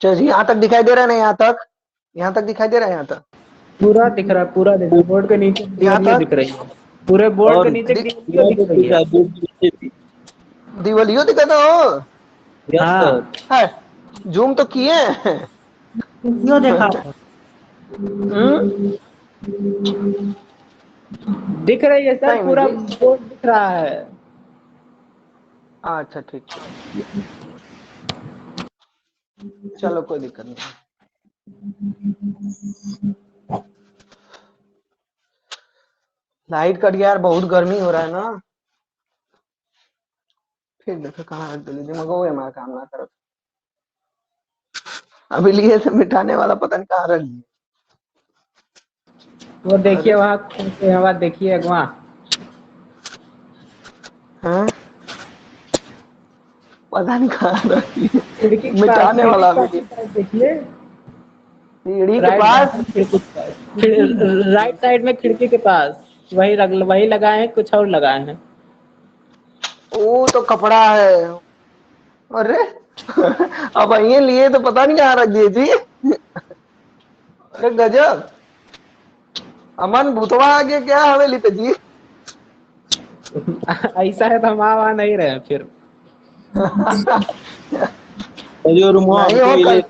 चलिए यहाँ तक दिखाई दे रहा है ना? यहाँ तक दिखाई दे रहा है? यहाँ तक पूरा दिख रहा है, पूरा दिख रहा है। बोर्ड के नीचे यहाँ दिवालियो तक दिख रही है, पूरे बोर्ड के और नीचे दिवालियो पूरा दिख बोर्ड रही दिख है। रहा है, बोर्ड के नीचे भी। दिवालियो दिखाता हो? Yes sir. हाँ, है, जूम तो किए हैं। क्यों देखा? दिख रही है सर, सही में पूरा जी? बोर्ड दिख रहा है। अच्छा ठीक ठीक, चलो कोई दिक्कत नहीं। लाइट कट गया यार, बहुत गर्मी हो रहा है ना। फिर देखो कहाँ रख दिली मगो हमारा काम ना करो। अभी लिए थे मिटाने वाला, पता नहीं कहाँ रख दिए। वो देखिए अरे वहाँ, वहाँ देखिए वहाँ। हाँ, पता नहीं कहाँ रख दिए। खिड़की के पास, मिटाने खिड़की वाला के अभी पास लिए। देखिए। सीढ़ी के राइट पास? खिड़की के पास, राइट साइड में खिड़की के पास। वही लगाए हैं, कुछ और लगाए हैं। वो तो कपड़ा है। अरे अब ये लिए तो पता नहीं कहाँ रख दिए जी। अरे गजब, अमन भूतवा आ गया क्या हवेली पे जी? ऐसा है तो हम वहाँ नहीं रहे फिर। और जो रूम नहीं हमको हो मिले, कल।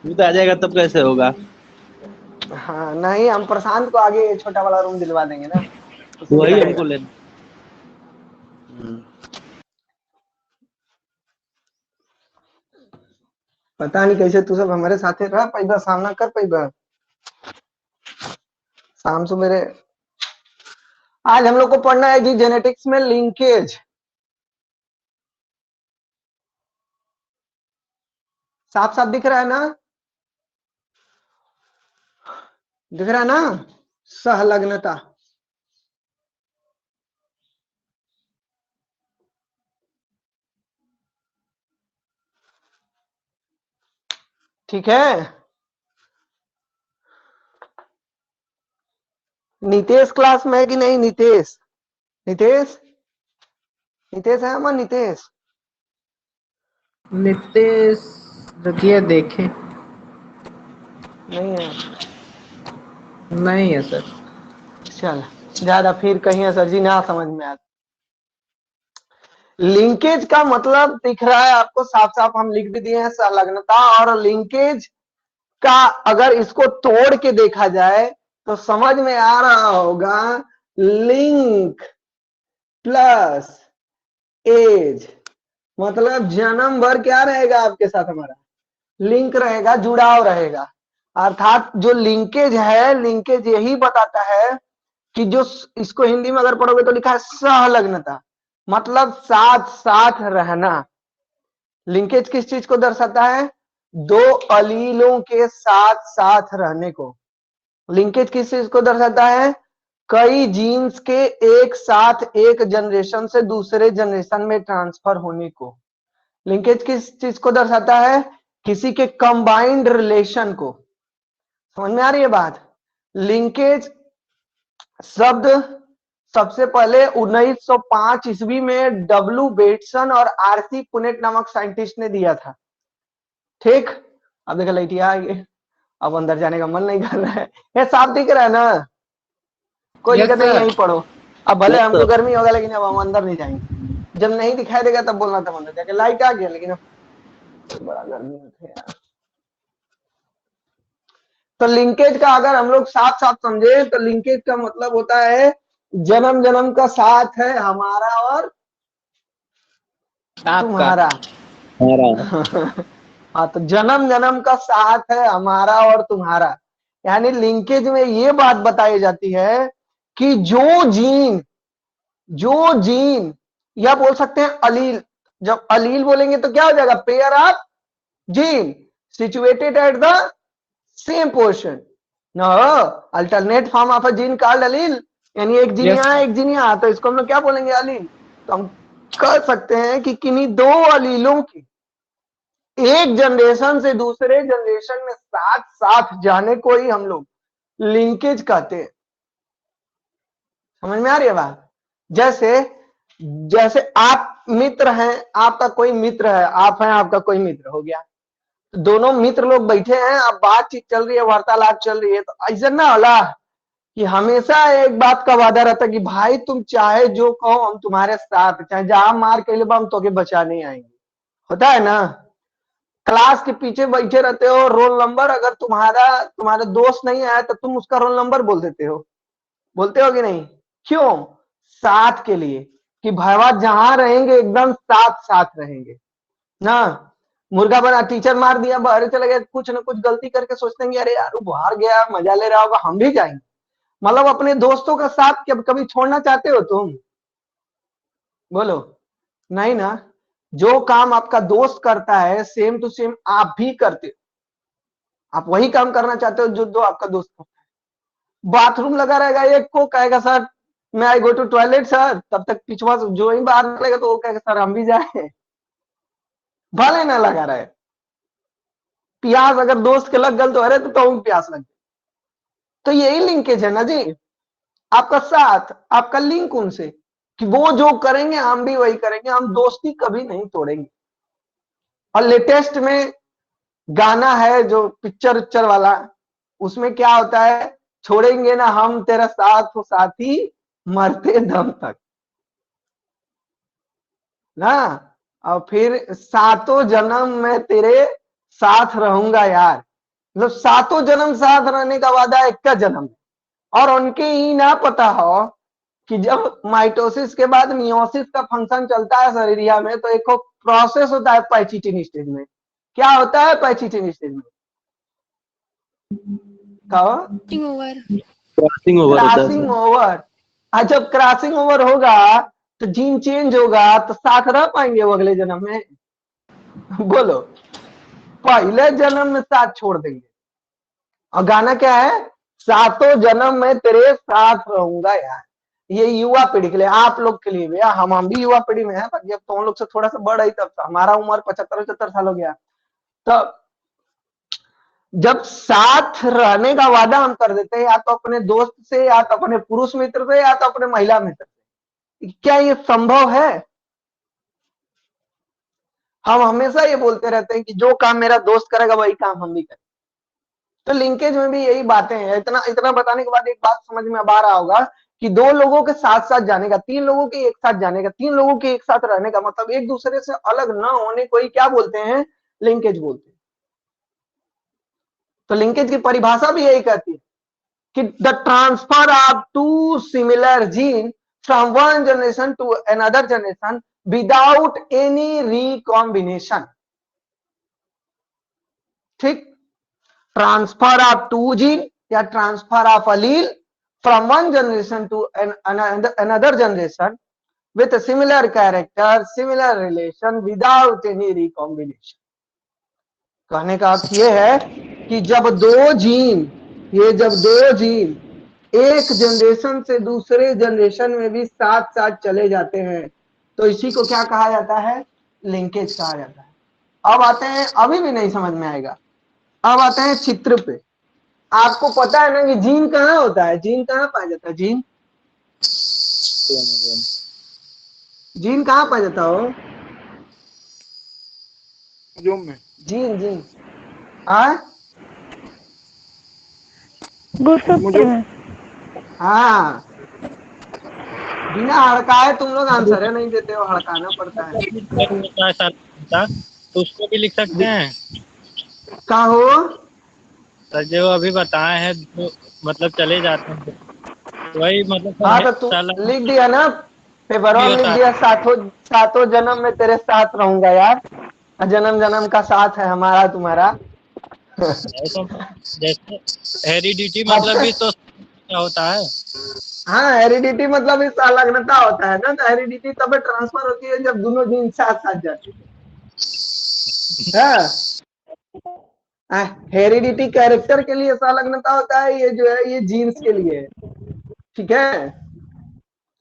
वो तो आ जाएगा तब कैसे होगा? हाँ नहीं, हम प्रशांत को आगे छोटा वाला रूम दिलवा देंगे ना, उसी में वही रहेगा। हमको लेना। पता नहीं कैसे तू सब हमारे साथे रह पैदा, सामना कर पैदा शाम सवेरे। आज हम लोग को पढ़ना है जी जेनेटिक्स में लिंकेज। साफ साफ दिख रहा है ना? दिख रहा है ना? सहलग्नता। ठीक है। नितेश क्लास में है कि नहीं? नितेश, नितेश, नितेश है अमन? नितेश नितेश, रुकिए देखें। नहीं है? नहीं है सर। चल ज्यादा फिर कहीं सर जी ना समझ में आता। लिंकेज का मतलब दिख रहा है आपको साफ साफ, हम लिख भी दिए हैं संलग्नता। और लिंकेज का अगर इसको तोड़ के देखा जाए तो समझ में आ रहा होगा, लिंक प्लस एज मतलब जन्म भर क्या रहेगा आपके साथ? हमारा लिंक रहेगा, जुड़ाव रहेगा। अर्थात जो लिंकेज है, लिंकेज यही बताता है कि जो, इसको हिंदी में अगर पढ़ोगे तो लिखा है सहलग्नता, मतलब साथ साथ रहना। लिंकेज किस चीज को दर्शाता है? दो अलीलों के साथ साथ रहने को। लिंकेज किस चीज को दर्शाता है? कई जीन्स के एक साथ एक जनरेशन से दूसरे जनरेशन में ट्रांसफर होने को। लिंकेज किस चीज को दर्शाता है? किसी के कंबाइंड रिलेशन को। समझ में आ रही है बात? लिंकेज शब्द सबसे पहले 1905 ईस्वी में डब्ल्यू बेटसन और आरसी पुनेट नामक साइंटिस्ट ने दिया था। ठीक, अब देखा लाइटिया आ गई, अब अंदर जाने का मन नहीं कर रहा है। ये साफ दिख रहा है ना? कोई यस दिक्कत नहीं, सर। यहीं पढ़ो। अब भले यस हमको सर। गर्मी होगा लेकिन अब हम अंदर नहीं जाएंगे। जब नहीं दिखाई देगा तब बोलना था अंदर जाके। लाइट आ गया लेकिन अब बड़ा गर्मी है यार। तो लिंकेज का अगर हम लोग साफ साफ समझे तो लिंकेज का मतलब होता है जन्म जन्म का साथ है हमारा और आपका। तुम्हारा। हमारा। हाँ, तो जन्म जन्म का साथ है हमारा और तुम्हारा। यानी लिंकेज में ये बात बताई जाती है कि जो जीन या बोल सकते हैं अलील, जब अलील बोलेंगे तो क्या हो जाएगा? Pair of gene situated at the same portion. No, alternate form of a gene called allele. यानी एक जीन यस यहाँ सर। एक जीन यहाँ, तो इसको हम लोग क्या बोलेंगे? अलील। तो हम कह सकते हैं कि किन्हीं दो अलीलों की एक जनरेशन से दूसरे जनरेशन में साथ साथ जाने को ही हम लोग लिंकेज कहते हैं। समझ में आ रही है बात? जैसे जैसे आप मित्र हैं, आपका कोई मित्र है, आप हैं, आपका कोई मित्र हो गया, दोनों मित्र लोग बैठे हैं, अब बातचीत चल रही है, वार्तालाप चल रही है, तो ऐसा ना होला कि हमेशा एक बात का वादा रहता है कि भाई तुम चाहे जो कहो हम तुम्हारे साथ, चाहे जहां मार के लिए हम तो बचा नहीं आएंगे। होता है ना, क्लास के पीछे बैठे रहते हो, रोल नंबर अगर तुम्हारा दोस्त नहीं आया तो तुम उसका रोल नंबर बोलते हो कि नहीं? क्यों? साथ के लिए, कि भाईवा जहां रहेंगे एकदम साथ साथ रहेंगे ना। मुर्गा बना, टीचर मार दिया, बाहर चले गए, कुछ ना कुछ गलती करके सोचते हैं अरे यार वो बाहर गया, मजा ले रहा होगा, हम भी जाएंगे। मतलब अपने दोस्तों का साथ कभी छोड़ना चाहते हो तुम? बोलो, नहीं ना। जो काम आपका दोस्त करता है सेम टू सेम आप भी करते हो, आप वही काम करना चाहते हो जो आपका दोस्त करता है। बाथरूम लगा रहेगा, एक को कहेगा सर मैं आई गो टू टॉयलेट सर, तब तक पिछवा जो ही बाहर निकलेगा तो वो कहेगा सर हम भी जाए, भले ना लगा रहे। प्यास अगर दोस्त के लग गल तो अरे तो प्यास लग गई। तो यही लिंकेज है ना जी, आपका साथ, आपका लिंक उनसे, कि वो जो करेंगे हम भी वही करेंगे, हम दोस्ती कभी नहीं तोड़ेंगे। और लेटेस्ट में गाना है जो पिक्चर उच्चर वाला, उसमें क्या होता है, छोड़ेंगे ना हम तेरा साथ हो साथी मरते दम तक ना। और फिर सातों जन्म में तेरे साथ रहूंगा यार, मतलब सातों जन्म साथ रहने का वादा एक का जन्म। और उनके ही ना पता हो कि जब माइटोसिस के बाद मियोसिस का फंक्शन चलता है शरीरिया में, तो एक प्रोसेस होता है पैचिटिन स्टेज में। क्या होता है पैचिटिन स्टेज में? कहो, क्रॉसिंग ओवर होता है क्रॉसिंग सर। ओवर। जब क्रॉसिंग ओवर होगा तो जीन चेंज होगा, तो साथ रह पाएंगे वो अगले जन्म में? बोलो, पहले जन्म में साथ छोड़ देंगे। और गाना क्या है, सातों जन्म में तेरे साथ रहूंगा यार। ये युवा पीढ़ी के लिए, आप लोग के लिए भैया, हम भी युवा पीढ़ी में है, बाकी अब तो हम लोग से थोड़ा सा बड़ है, तब हमारा उम्र 75-75 साल हो गया। तो जब साथ रहने का वादा हम कर देते हैं, या तो अपने दोस्त से, या तो अपने पुरुष मित्र से, या तो अपने महिला मित्र से, क्या ये संभव है? हम हमेशा ये बोलते रहते हैं कि जो काम मेरा दोस्त करेगा वही काम हम भी करें। तो लिंकेज में भी यही बातें हैं। इतना इतना बताने के बाद एक बात समझ में अब आ रहा होगा कि दो लोगों के साथ साथ जाने का, तीन लोगों के एक साथ जाने का, तीन लोगों के एक साथ रहने का मतलब एक दूसरे से अलग न होने को ही क्या बोलते हैं? लिंकेज बोलते हैं। तो लिंकेज की परिभाषा भी यही कहती है कि the transfer of two similar gene from one generation to another generation without any recombination. ठीक, ट्रांसफर ऑफ टू जीन या transfer of allele from one generation to another generation with a similar character, similar relation without any recombination। कहने का अर्थ यह है कि जब दो gene एक जनरेशन से दूसरे जनरेशन में भी साथ साथ चले जाते हैं, तो इसी को क्या कहा जाता है? लिंकेज कहा जाता है। अब आते हैं, अभी भी नहीं समझ में आएगा, अब आते हैं चित्र पे। आपको पता है ना कि जीन कहाँ होता है? जीन कहाँ पाया जाता है? जीन कहाँ पाया जाता हो? में जीन हाँ हाँ, बिना हड़काए तुम लोग आंसर नहीं देते हो, हड़काना पड़ता है। तो उसको भी लिख सकते हैं का हो? सर जो अभी बताए हैं, जो मतलब चले जाते हैं वही मतलब हाँ तो तू लिख दिया ना, पेपरों में लिख दिया, सातों जन्म में तेरे साथ रहूंगा यार, जन्म जन्म का साथ है हमारा तुम्हारा। जैसे हेरिडिटी मतलब भी तो क्या होता है? हाँ, हेरिडिटी मतलब इस अलग्नता होता है ना, तो हेरिडिटी तब ट्रांसफर होती है जब दोनों जीन साथ साथ जाते हैं। हेरिडिटी कैरेक्टर के लिए संलग्नता होता है, ये जो है ये जीन्स के लिए है। ठीक है,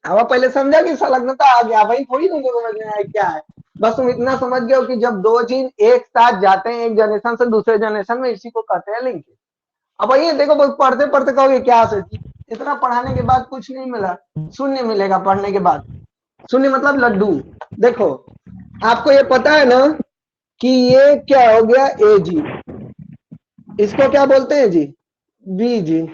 अब पहले समझा कि संलग्नता आ गया भाई, थोड़ी तुमको समझ में आया क्या है। बस तुम इतना समझ गए हो कि जब दो जीन एक साथ जाते हैं एक जनरेशन से दूसरे जनरेशन में, इसी को कहते हैं लिंक। अब ये देखो, बस पढ़ते पढ़ते कहोगे क्या सोची, इतना पढ़ाने के बाद कुछ नहीं मिला, शून्य मिलेगा पढ़ने के बाद। शून्य मतलब लड्डू। देखो, आपको ये पता है ना कि ये क्या हो गया, ए जीन, इसको क्या बोलते हैं जी, बी जीन,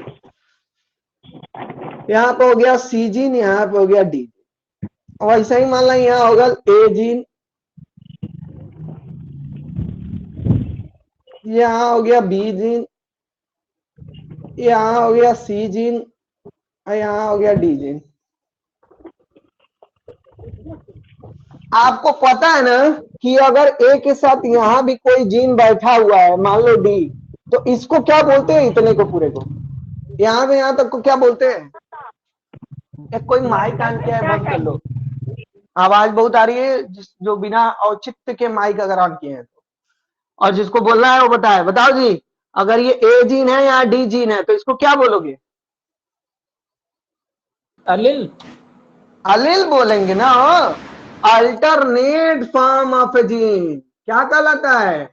यहाँ पे हो गया सी जीन, यहाँ पे हो गया डी जीन। और ऐसा ही मान लो यहाँ होगा ए जीन, यहाँ हो गया बी जीन, यहाँ हो गया सी जीन, और यहाँ हो गया डी जीन। आपको पता है ना कि अगर ए के साथ यहाँ भी कोई जीन बैठा हुआ है, मान लो डी, तो इसको क्या बोलते हैं, इतने को पूरे को, यहाँ से यहाँ तक को क्या बोलते हैं। एक कोई माइक ऑन किया है, बंद कर लो, आवाज बहुत आ रही है, जो बिना औचित्य के माइक अगर ऑन किए हैं तो, और जिसको बोलना है वो बताए। बताओ जी, अगर ये ए जीन है या डी जीन है तो इसको क्या बोलोगे, अलिल। अलील बोलेंगे ना, alternate form of A gene क्या कहलाता है,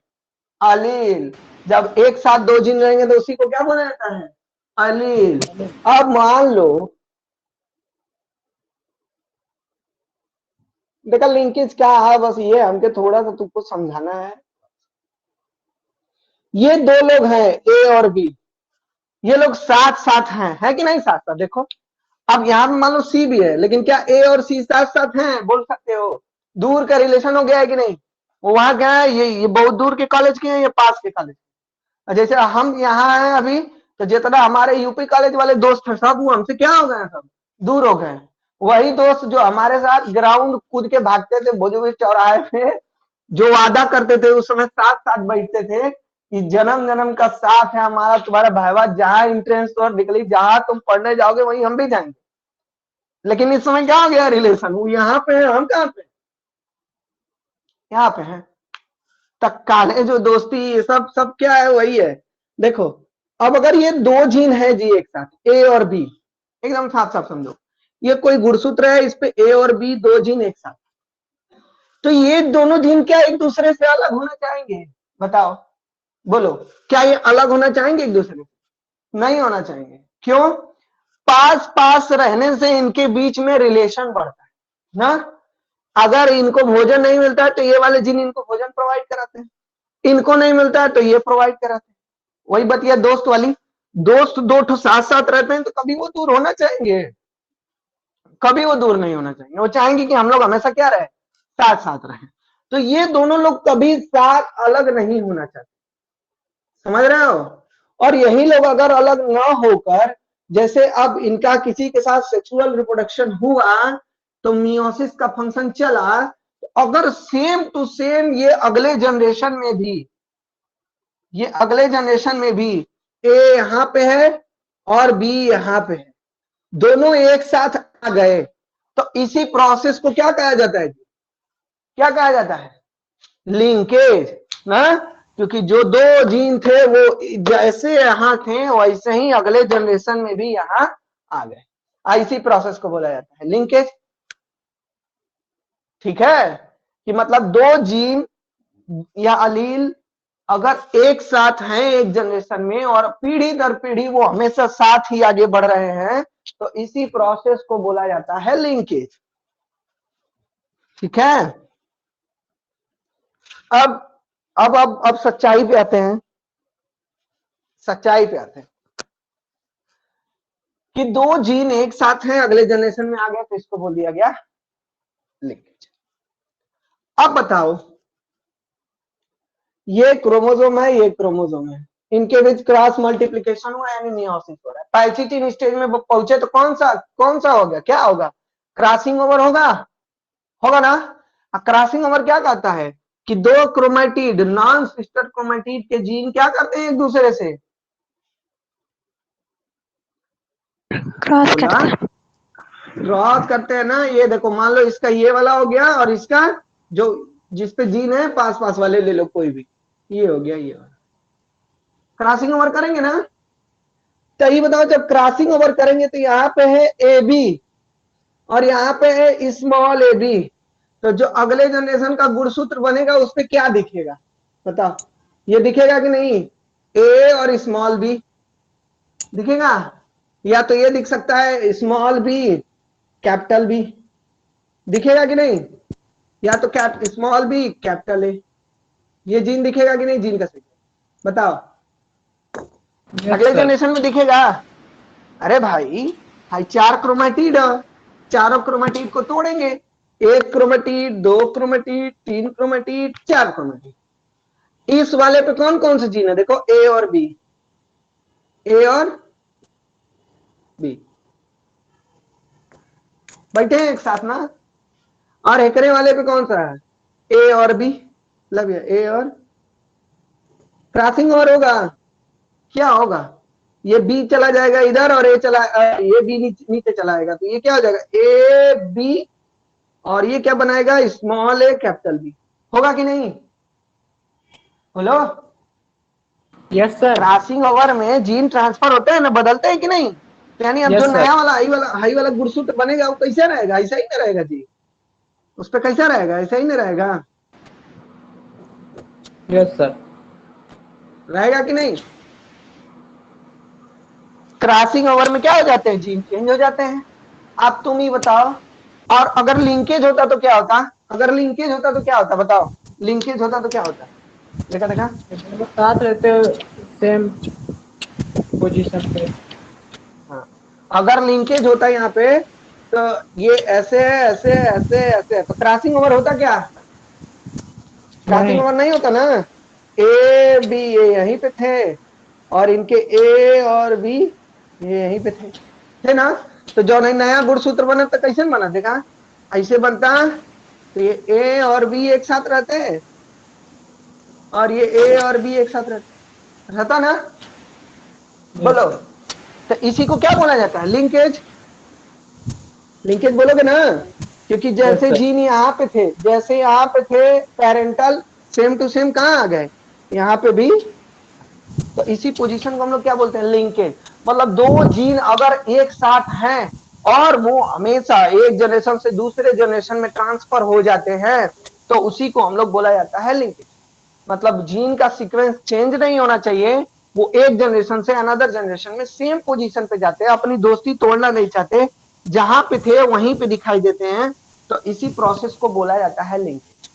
अलील। जब एक साथ दो जीन रहेंगे तो उसी को क्या बोला जाता है, अलील। अब मान लो, देखा लिंकेज क्या है, बस ये हमके थोड़ा सा तुमको समझाना है। ये दो लोग हैं ए और बी, ये लोग साथ साथ हैं, है कि नहीं साथ साथ। देखो अब यहाँ पे मान लो सी भी है, लेकिन क्या ए और सी साथ साथ हैं, बोल सकते हो, दूर का रिलेशन हो गया है कि नहीं। वो वहां क्या है, ये बहुत दूर के कॉलेज के हैं, ये पास के कॉलेज। जैसे हम यहाँ हैं अभी, तो जितना हमारे यूपी कॉलेज वाले दोस्त हैं सब वो हमसे क्या हो गए हैं, सब दूर हो गए हैं। वही दोस्त जो हमारे साथ ग्राउंड कूद के भागते थे भोजपुर चौराहे पे, जो वादा करते थे उस समय साथ साथ बैठते थे कि जन्म जन्म का साथ है हमारा, तुम्हारा भाईवा जहां एंट्रेंस और निकली, जहां तुम पढ़ने जाओगे वहीं हम भी जाएंगे। लेकिन इस समय क्या हो गया रिलेशन, वो यहाँ पे है, हम कहाँ पे, यहाँ पे है। तत्काल जो दोस्ती ये सब सब क्या है, वही है। देखो अब अगर ये दो जीन है जी एक साथ, ए और बी, एकदम साफ साफ समझो, ये कोई गुणसूत्र है, इस पे ए और बी दो जीन एक साथ, तो ये दोनों जीन क्या एक दूसरे से अलग होना चाहेंगे, बताओ, बोलो, क्या ये अलग होना चाहेंगे एक दूसरे से, नहीं होना चाहेंगे। क्यों, पास पास रहने से इनके बीच में रिलेशन बढ़ता है ना। अगर इनको भोजन नहीं मिलता है तो ये वाले जीन इनको भोजन प्रोवाइड कराते हैं, इनको नहीं मिलता है तो ये प्रोवाइड कराते हैं। वही बतिया दोस्त वाली, दोस्त दो ठो साथ साथ रहते हैं तो कभी वो दूर होना चाहेंगे, कभी वो दूर नहीं होना चाहेंगे, वो चाहेंगे कि हम लोग हमेशा क्या रहे, साथ साथ रहे। तो ये दोनों लोग कभी साथ अलग नहीं होना चाहते, समझ रहे हो। और यही लोग अगर अलग ना होकर, जैसे अब इनका किसी के साथ सेक्सुअल रिप्रोडक्शन हुआ तो मियोसिस का फंक्शन चला, तो अगर सेम टू सेम ये अगले जनरेशन में भी, ये अगले जनरेशन में भी ए यहाँ पे है और बी यहाँ पे है, दोनों एक साथ आ गए, तो इसी प्रोसेस को क्या कहा जाता है, क्या कहा जाता है, लिंकेज ना। क्योंकि जो दो जीन थे वो जैसे यहाँ थे वैसे ही अगले जनरेशन में भी यहाँ आ गए, इसी प्रोसेस को बोला जाता है लिंकेज। ठीक है, कि मतलब दो जीन या अलील अगर एक साथ हैं एक जनरेशन में और पीढ़ी दर पीढ़ी वो हमेशा साथ ही आगे बढ़ रहे हैं, तो इसी प्रोसेस को बोला जाता है लिंकेज। ठीक है, अब सच्चाई पे आते हैं, सच्चाई पे आते हैं कि दो जीन एक साथ हैं अगले जनरेशन में आ गया तो इसको बोल दिया गया लिंकेज। अब बताओ, ये क्रोमोसोम है, ये क्रोमोसोम है, इनके बीच क्रॉस मल्टीप्लिकेशन हुआ यानी मियोसिस हो रहा है। पैचिटिन स्टेज में पहुंचे तो कौन सा होगा, क्या होगा, क्रॉसिंग ओवर होगा, होगा ना। क्रॉसिंग ओवर क्या कहता है कि दो क्रोमेटिड, नॉन सिस्टर क्रोमेटिड के जीन क्या करते हैं एक दूसरे से क्रॉस करते हैं, क्रॉस करते हैं ना। ये देखो मान लो इसका ये वाला हो गया और इसका जो जिसपे जीन है पास पास वाले ले लो कोई भी, ये हो गया, ये वाला क्रॉसिंग ओवर करेंगे ना। तो ये बताओ जब क्रॉसिंग ओवर करेंगे तो यहाँ पे है ए बी और यहाँ पे है स्मॉल ए बी, तो जो अगले जनरेशन का गुणसूत्र बनेगा उस पे क्या दिखेगा, बताओ, ये दिखेगा कि नहीं, ए और स्मॉल बी दिखेगा, या तो ये दिख सकता है स्मॉल बी कैपिटल बी, दिखेगा कि नहीं, या तो स्मॉल बी कैपिटल ए, ये जीन दिखेगा कि नहीं जीन का सीक्वेंस बताओ। यस अगले सर। जनरेशन में दिखेगा। अरे भाई भाई 4 क्रोमेटिड, चारों क्रोमेटिड को तोड़ेंगे, 1 क्रोमेटिड, 2 क्रोमेटिड, 3 क्रोमेटिड, 4 क्रोमेटिड। इस वाले पे कौन कौन से जीन है देखो, ए और बी, ए और बी बैठे हैं एक साथ ना। और एकरे वाले पे कौन सा है, ए और बी, मतलब ए और क्रॉसिंग और होगा, क्या होगा, ये बी चला जाएगा इधर और ए चला, ये बी नीचे चला आएगा, तो ये क्या हो जाएगा ए बी, और ये क्या बनाएगा स्मॉल ए कैपिटल बी, होगा कि नहीं, बोलो। Yes sir. क्रॉसिंग ओवर में जीन ट्रांसफर होते हैं ना, बदलते हैं कि नहीं, तो यानी अब जो यस सर। नया वाला हाई वाला गुणसूत्र बनेगा वो कैसे रहेगा, ऐसा ही नहीं रहेगा जी, उस पर कैसा रहेगा, ऐसा ही नहीं रहेगा, यस सर। रहेगा कि नहीं। क्रॉसिंग ओवर में क्या हो जाते हैं, जीन चेंज हो जाते हैं। अब तुम ही बताओ, और अगर लिंकेज होता तो क्या होता, अगर लिंकेज होता तो क्या होता बताओ, लिंकेज होता तो क्या होता, देखा देखा, दोनों साथ रहते हो सेम पोजीशन पे। हाँ। अगर लिंकेज होता यहाँ पे तो ये ऐसे है, ऐसे ऐसे ऐसे, तो क्रॉसिंग ओवर होता क्या, क्रॉसिंग नहीं। ओवर नहीं होता ना। ए बी ये यहीं पे थे, और इनके ए और बी ये यहीं पे थे ना। तो जो नया गुणसूत्र बना तो कैसे बना देखा, ऐसे बनता, तो ये ए और बी एक साथ रहते हैं, और ये ए और बी एक साथ रहता ना, यस बोलो। सर। तो इसी को क्या बोला जाता है, लिंकेज, लिंकेज बोलोगे ना, क्योंकि यस जैसे सर। जीन यहाँ पे थे, जैसे यहाँ पे थे पेरेंटल, सेम टू सेम कहाँ आ गए, यहाँ पे भी, तो इसी पोजीशन को हम लोग क्या बोलते हैं, लिंकेज। मतलब दो जीन अगर एक साथ हैं और वो हमेशा एक जनरेशन से दूसरे जनरेशन में ट्रांसफर हो जाते हैं, तो उसी को हम लोग बोला जाता है लिंकेज। मतलब जीन का सीक्वेंस चेंज नहीं होना चाहिए, वो एक जनरेशन से अनदर जनरेशन में सेम पोजीशन पे जाते हैं, अपनी दोस्ती तोड़ना नहीं चाहते, जहां पे थे वहीं पे दिखाई देते हैं, तो इसी प्रोसेस को बोला जाता है लिंकेज।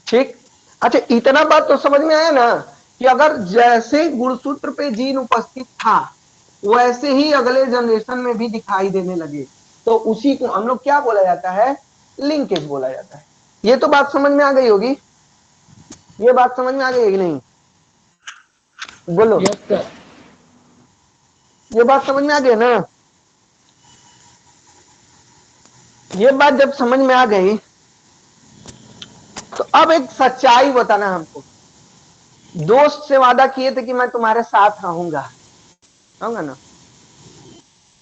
ठीक, अच्छा इतना बात तो समझ में आया ना, कि अगर जैसे गुणसूत्र पे जीन उपस्थित था वैसे ही अगले जनरेशन में भी दिखाई देने लगे, तो उसी को हम लोग क्या बोला जाता है, लिंकेज बोला जाता है। ये तो बात समझ में आ गई होगी, ये बात समझ में आ गई है कि नहीं, बोलो। Yes sir. ये बात समझ में आ गई ना, ये बात जब समझ में आ गई तो अब एक सच्चाई बताना हमको। दोस्त से वादा किए थे कि मैं तुम्हारे साथ रहूंगा, होगा ना।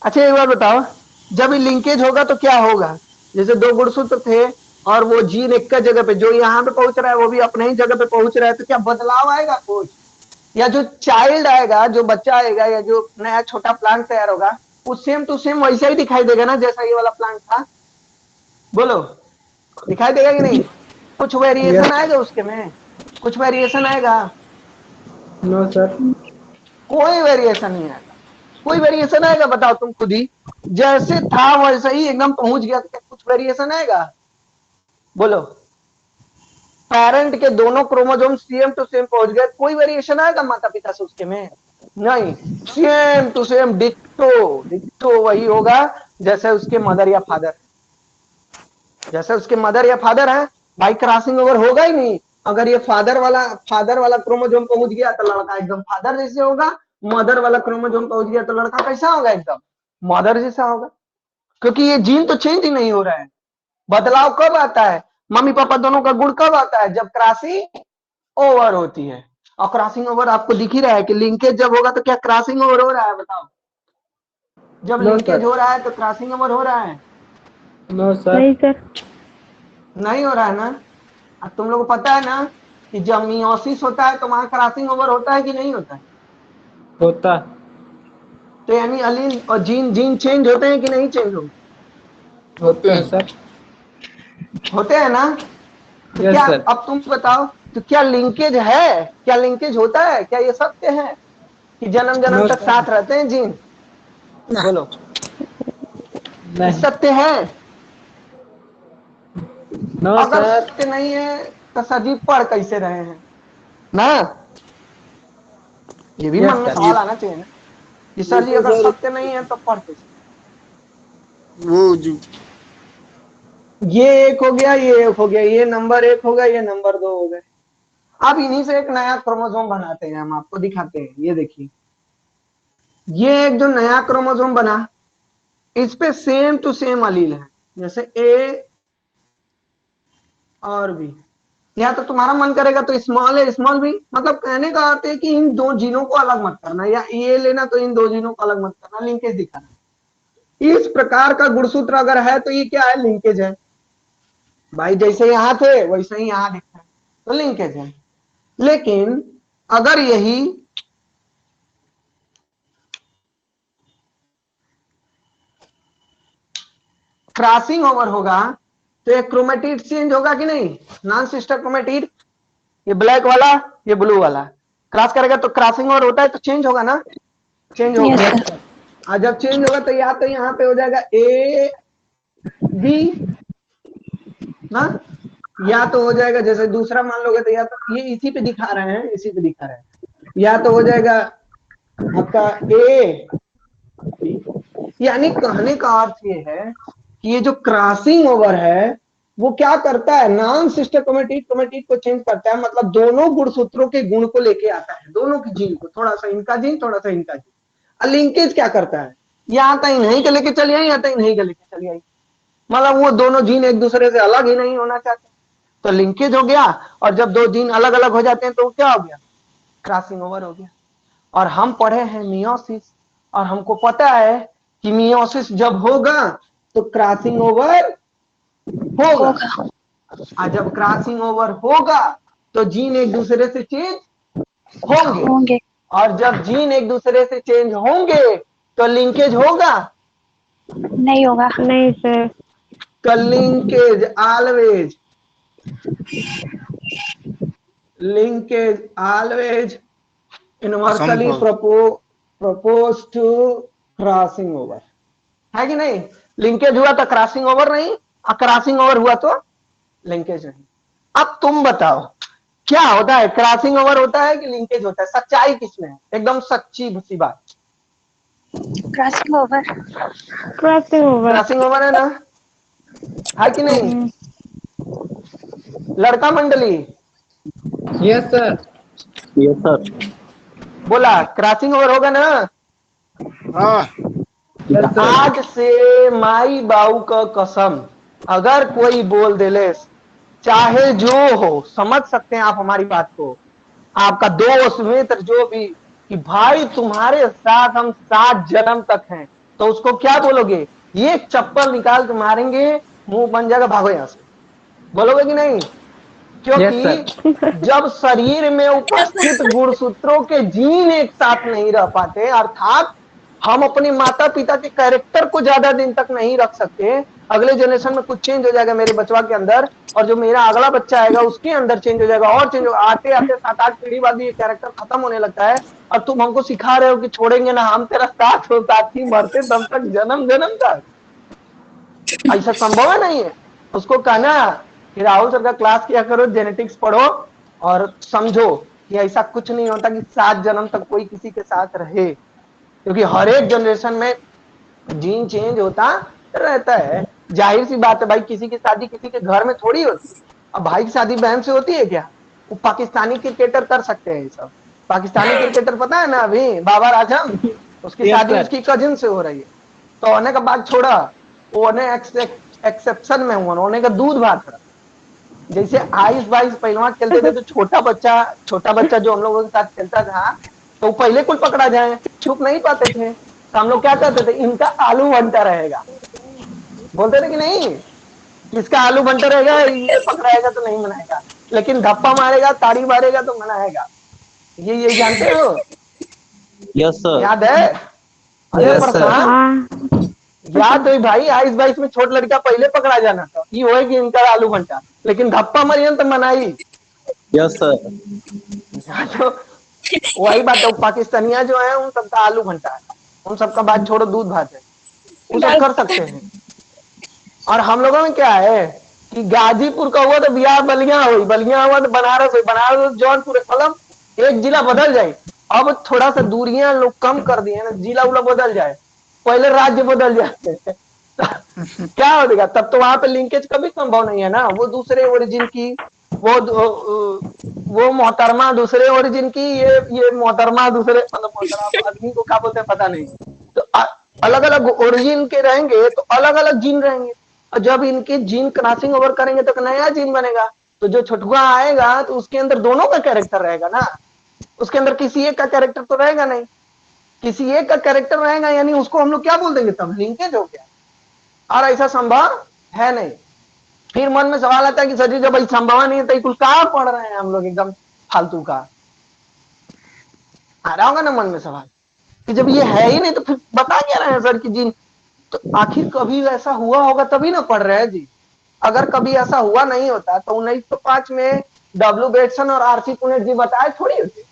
अच्छा एक बार बताओ, जब ये लिंकेज होगा तो क्या होगा, जैसे दो गुणसूत्र थे और वो जीन एक का जगह पे, जो यहाँ पे पहुंच रहा है वो भी अपने ही जगह पे पहुंच रहा है, तो क्या बदलाव आएगा कुछ, या जो चाइल्ड आएगा, जो बच्चा आएगा, या जो नया छोटा प्लांट तैयार होगा, वो सेम टू सेम वैसा ही दिखाई देगा ना जैसा ये वाला प्लांट था, बोलो, दिखाई देगा कि नहीं, कुछ वेरिएशन यस। आएगा उसके में, कुछ वेरिएशन आएगा, नो सर। कोई वेरिएशन नहीं आएगा, कोई वेरिएशन आएगा बताओ तुम खुद ही, जैसे था वैसा ही एकदम पहुंच गया, तो क्या कुछ वेरिएशन आएगा, बोलो। पेरेंट के दोनों क्रोमोसोम सेम टू सेम पहुंच गए, कोई वेरिएशन आएगा माता पिता से उसके में, नहीं, सेम टू सेम डिक्टो, डिक्टो वही होगा जैसे उसके मदर या फादर, जैसे उसके मदर या फादर है, भाई क्रॉसिंग ओवर होगा ही नहीं। अगर ये फादर वाला क्रोमोसोम पहुंच गया तो लड़का एकदम फादर जैसे होगा, मदर वाला क्रोमोसोम पहुंच गया तो लड़का कैसा होगा, एकदम मदर जैसा होगा, क्योंकि ये जीन तो चेंज ही नहीं हो रहा है। बदलाव कब आता है, मम्मी पापा दोनों का गुण कब आता है, जब क्रॉसिंग ओवर होती है। और क्रॉसिंग ओवर आपको दिख ही रहा है कि लिंकेज जब होगा तो क्या क्रॉसिंग ओवर हो रहा है बताओ, जब नो लिंकेज सर। हो रहा है तो क्रॉसिंग ओवर हो रहा है, नो सर। नहीं सर। नहीं हो रहा है ना। अब तुम लोग को पता है ना कि जब मियोसिस होता है तो वहां क्रॉसिंग ओवर होता है कि नहीं होता है, होता। तो यानी अलील और जीन जीन चेंज होते हैं कि नहीं चेंज होते हैं सर। होते हैं ना। तो क्या, यस सर। अब तुम बताओ, तो क्या लिंकेज है, क्या लिंकेज होता है, क्या ये सत्य है कि जन्म जन्म नो तक सर। साथ रहते हैं जीन, बोलो, ये नहीं। सत्य है। नो अगर सर। सत्य नहीं है तो सर जी पढ़ कैसे रहे हैं ना, ये भी Yes, मन में sir. सवाल आना चाहिए ना कि सर जी अगर सत्य नहीं है तो पढ़ कैसे। वो जो ये एक हो गया, ये एक हो गया, ये नंबर 1 हो गया, ये नंबर 2 हो गए। अब इन्हीं से एक नया क्रोमोसोम बनाते हैं, हम आपको दिखाते हैं। ये देखिए, ये एक जो नया क्रोमोसोम बना, इस पे सेम टू सेम अलील है, जैसे ए और बी। या तो तुम्हारा मन करेगा तो स्मॉल है स्मॉल बी, मतलब कहने का अर्थ है कि इन दो जीनों को अलग मत करना, या ये लेना तो इन दो जीनों को अलग मत करना, लिंकेज दिखाना। इस प्रकार का गुणसूत्र अगर है तो ये क्या है, लिंकेज है भाई। जैसे यहां थे वैसे ही यहां दिखता है तो लिंकेज है। लेकिन अगर यही क्रॉसिंग ओवर होगा तो ये क्रोमेटिड चेंज होगा कि नहीं, नॉन सिस्टर क्रोमेटिड, ये ब्लैक वाला ये ब्लू वाला क्रॉस करेगा तो क्रॉसिंग ओवर होता है तो चेंज होगा ना, चेंज Yes, होगा। sir. और जब चेंज होगा तो या तो यहाँ पे हो जाएगा ए बी ना, या तो हो जाएगा जैसे दूसरा मान लोगे तो या तो ये इसी पे दिखा रहे हैं, इसी पे दिखा रहे हैं, या तो हो जाएगा आपका ए, यानी कहने का अर्थ ये है कि ये जो क्रॉसिंग ओवर है वो क्या करता है, नॉन सिस्टर क्रोमेटिड को चेंज करता है, मतलब दोनों गुणसूत्रों के गुण को लेके आता है, दोनों की जीन को, थोड़ा सा इनका जीन थोड़ा सा इनका जीन। लिंकेज क्या करता है, यहाँ तक नहीं के लेके चली आई, यहाँ तक नहीं के लेके चली आई, मतलब वो दोनों जीन एक दूसरे से अलग ही नहीं होना चाहते, तो लिंकेज हो गया। और जब दो जीन अलग अलग हो जाते हैं तो क्या हो गया, क्रॉसिंग ओवर हो गया। और हम पढ़े हैं मियोसिस, और हमको पता है कि मियोसिस जब होगा तो क्रॉसिंग ओवर होगा, होगा. और जब क्रॉसिंग ओवर होगा तो जीन एक दूसरे से चेंज होंगे, होंगे. और जब जीन एक दूसरे से चेंज होंगे तो लिंकेज होगा, नहीं होगा. नहीं सर. तो linkage always, linkage always universally propose to crossing over, है कि नहीं। लिंकेज हुआ तो क्रॉसिंग ओवर नहीं, और क्रॉसिंग ओवर हुआ तो लिंकेज नहीं। अब तुम बताओ क्या होता है, क्रॉसिंग ओवर होता है कि लिंकेज होता है, सच्चाई किसमें है, एकदम सच्ची भूसी बात। Crossing over. क्रॉसिंग ओवर है ना, है कि नहीं लड़का मंडली, Yes, sir. Yes sir. बोला क्रॉसिंग ओवर होगा ना। हाँ Yes, sir. आज से माई बाऊ का कसम, अगर कोई बोल दे ले, चाहे जो हो, समझ सकते हैं आप हमारी बात को, आपका दोस्त मित्र जो भी, कि भाई तुम्हारे साथ हम 7 जन्म तक हैं, तो उसको क्या बोलोगे, ये चप्पल निकाल के मारेंगे, मुंह बन जाएगा, भागो यहां से, बोलोगे कि नहीं। क्योंकि जब शरीर में उपस्थित गुणसूत्रों के जीन एक साथ नहीं रह पाते, अर्थात हम अपने माता पिता के कैरेक्टर को ज्यादा दिन तक नहीं रख सकते, अगले जनरेशन में कुछ चेंज हो जाएगा मेरे बचवा के अंदर, और जो मेरा अगला बच्चा आएगा उसके अंदर चेंज हो जाएगा, और चेंज आते आते 7-8 पीढ़ी बाद ये कैरेक्टर खत्म होने लगता है, और तुम हमको सिखा रहे हो कि छोड़ेंगे ना हम तेरा साथ हो साथी मरते दम तक, जन्म जन्म तक। ऐसा संभव है नहीं है। उसको कहना कि राहुल सर का क्लास किया करो, जेनेटिक्स पढ़ो और समझो कि ऐसा कुछ नहीं होता कि 7 जन्म तक कोई किसी के साथ रहे, क्योंकि हर एक जनरेशन में जीन चेंज होता रहता है। जाहिर सी बात है भाई, किसी की शादी किसी के घर में थोड़ी होती, अब भाई की शादी बहन से होती है क्या, वो पाकिस्तानी क्रिकेटर कर सकते हैं ये सब। पाकिस्तानी क्रिकेटर पता है ना, अभी बाबर आजम, उसकी Yes, शादी sir. उसकी कजिन से हो रही है, तो होने का बात छोड़ा, वो एक्सेप्शन में हुआ, होने का दूध भात रहा। जैसे 22-22 पहलवान खेलते थे तो छोटा बच्चा जो हम लोगों के साथ खेलता था, तो पहले कुल पकड़ा जाए, छुप नहीं पाते थे, तो हम लोग क्या करते थे, इनका आलू बनता रहेगा, बोलते थे कि नहीं, किसका आलू बनता रहेगा, ये पकड़ाएगा तो नहीं मनाएगा, लेकिन धप्पा मारेगा ताड़ी मारेगा तो मनाएगा। ये जानते हो, यस सर। याद है। अरे Yes, sir. प्रशांत, याद है भाई, 22-22 में छोट लड़का पहले पकड़ा जाना था, ये होएगी इनका आलू बनता, लेकिन धप्पा मारिए तो मनाई। Yes sir. तो वही बात है, पाकिस्तानिया जो है उन सबका आलू भंटा है, उन सबका बात छोड़ो, दूध भात है, वो सब कर सकते हैं। और हम लोगों में क्या है कि गाजीपुर का हुआ तो बिहार बलिया हुई, बलिया हुआ तो बनारस हुई, बनारस जौनपुर, मतलब एक जिला बदल जाए। अब थोड़ा सा दूरियां लोग कम कर दिए ना, जिला उला बदल जाए, पहले राज्य बदल जाए क्या हो जाएगा तब? तो वहां पे लिंकेज कभी संभव नहीं है ना। वो दूसरे ओरिजिन की, वो मोहतरमा दूसरे ओरिजिन की, ये मोहतरमा दूसरे, मतलब मोहतरमा आदमी को क्या बोलते हैं पता नहीं। तो अलग अलग ओरिजिन के रहेंगे तो अलग अलग जीन रहेंगे, और जब इनके जीन क्रॉसिंग ओवर करेंगे तो नया जीन बनेगा। तो जो छुटुआ आएगा तो उसके अंदर दोनों का कैरेक्टर रहेगा ना, उसके अंदर किसी एक का कैरेक्टर तो रहेगा नहीं, किसी एक का कैरेक्टर रहेगा, यानी उसको हम लोग क्या बोल देंगे तब? लिंकेज हो गया। और ऐसा संभव है नहीं। फिर मन में सवाल आता है कि सर जी जब भाई संभव नहीं है तो कुल कहां पढ़ रहे हैं हम लोग, एकदम फालतू का। आ रहा होगा ना मन में सवाल कि जब ये है ही नहीं तो फिर बता क्या रहे हैं सर की जी? तो आखिर कभी ऐसा हुआ होगा तभी ना पढ़ रहे हैं जी। अगर कभी ऐसा हुआ नहीं होता तो 1905 में डब्ल्यू बेटसन और आरसी पुनेट जी बताए थोड़ी होते।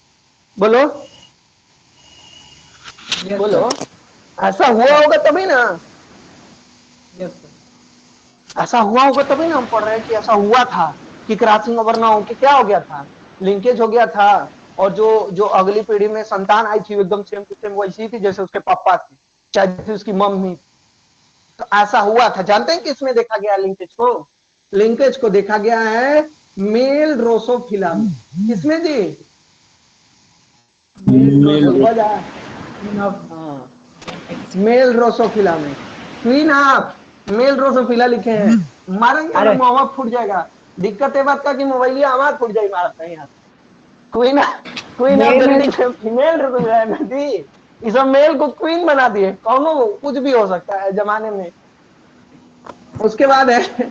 बोलो बोलो, ऐसा हुआ होगा तभी ना, ऐसा हुआ होगा तभी ना हम पढ़ रहे हैं कि ऐसा हुआ था कि क्रॉसिंग ओवर ना हो कि क्या हो गया था, लिंकेज हो गया था। और जो अगली पीढ़ी में संतान आई थी एकदम सेम टू सेम वैसी थी जैसे उसके पापा थे, चाहे उसकी मम्मी। तो ऐसा हुआ था। जानते हैं किसमें देखा गया लिंकेज को? लिंकेज को देखा गया है मेल ड्रोसोफिला में। किसमें जी? मेल ड्रोसोफिला में। क्वीन आप मेल ड्रोसोफिला लिखे हैं, मारेंगे ना मुंह फूट जाएगा। दिक्कत है बात का कि मोबाइल आवाज फूट जाएगी मारता है यहाँ। क्वीन क्वीन आप फीमेल ड्रोसोफिला है नदी, इस मेल को क्वीन बना दिए। कौन कुछ भी हो सकता है जमाने में। उसके बाद है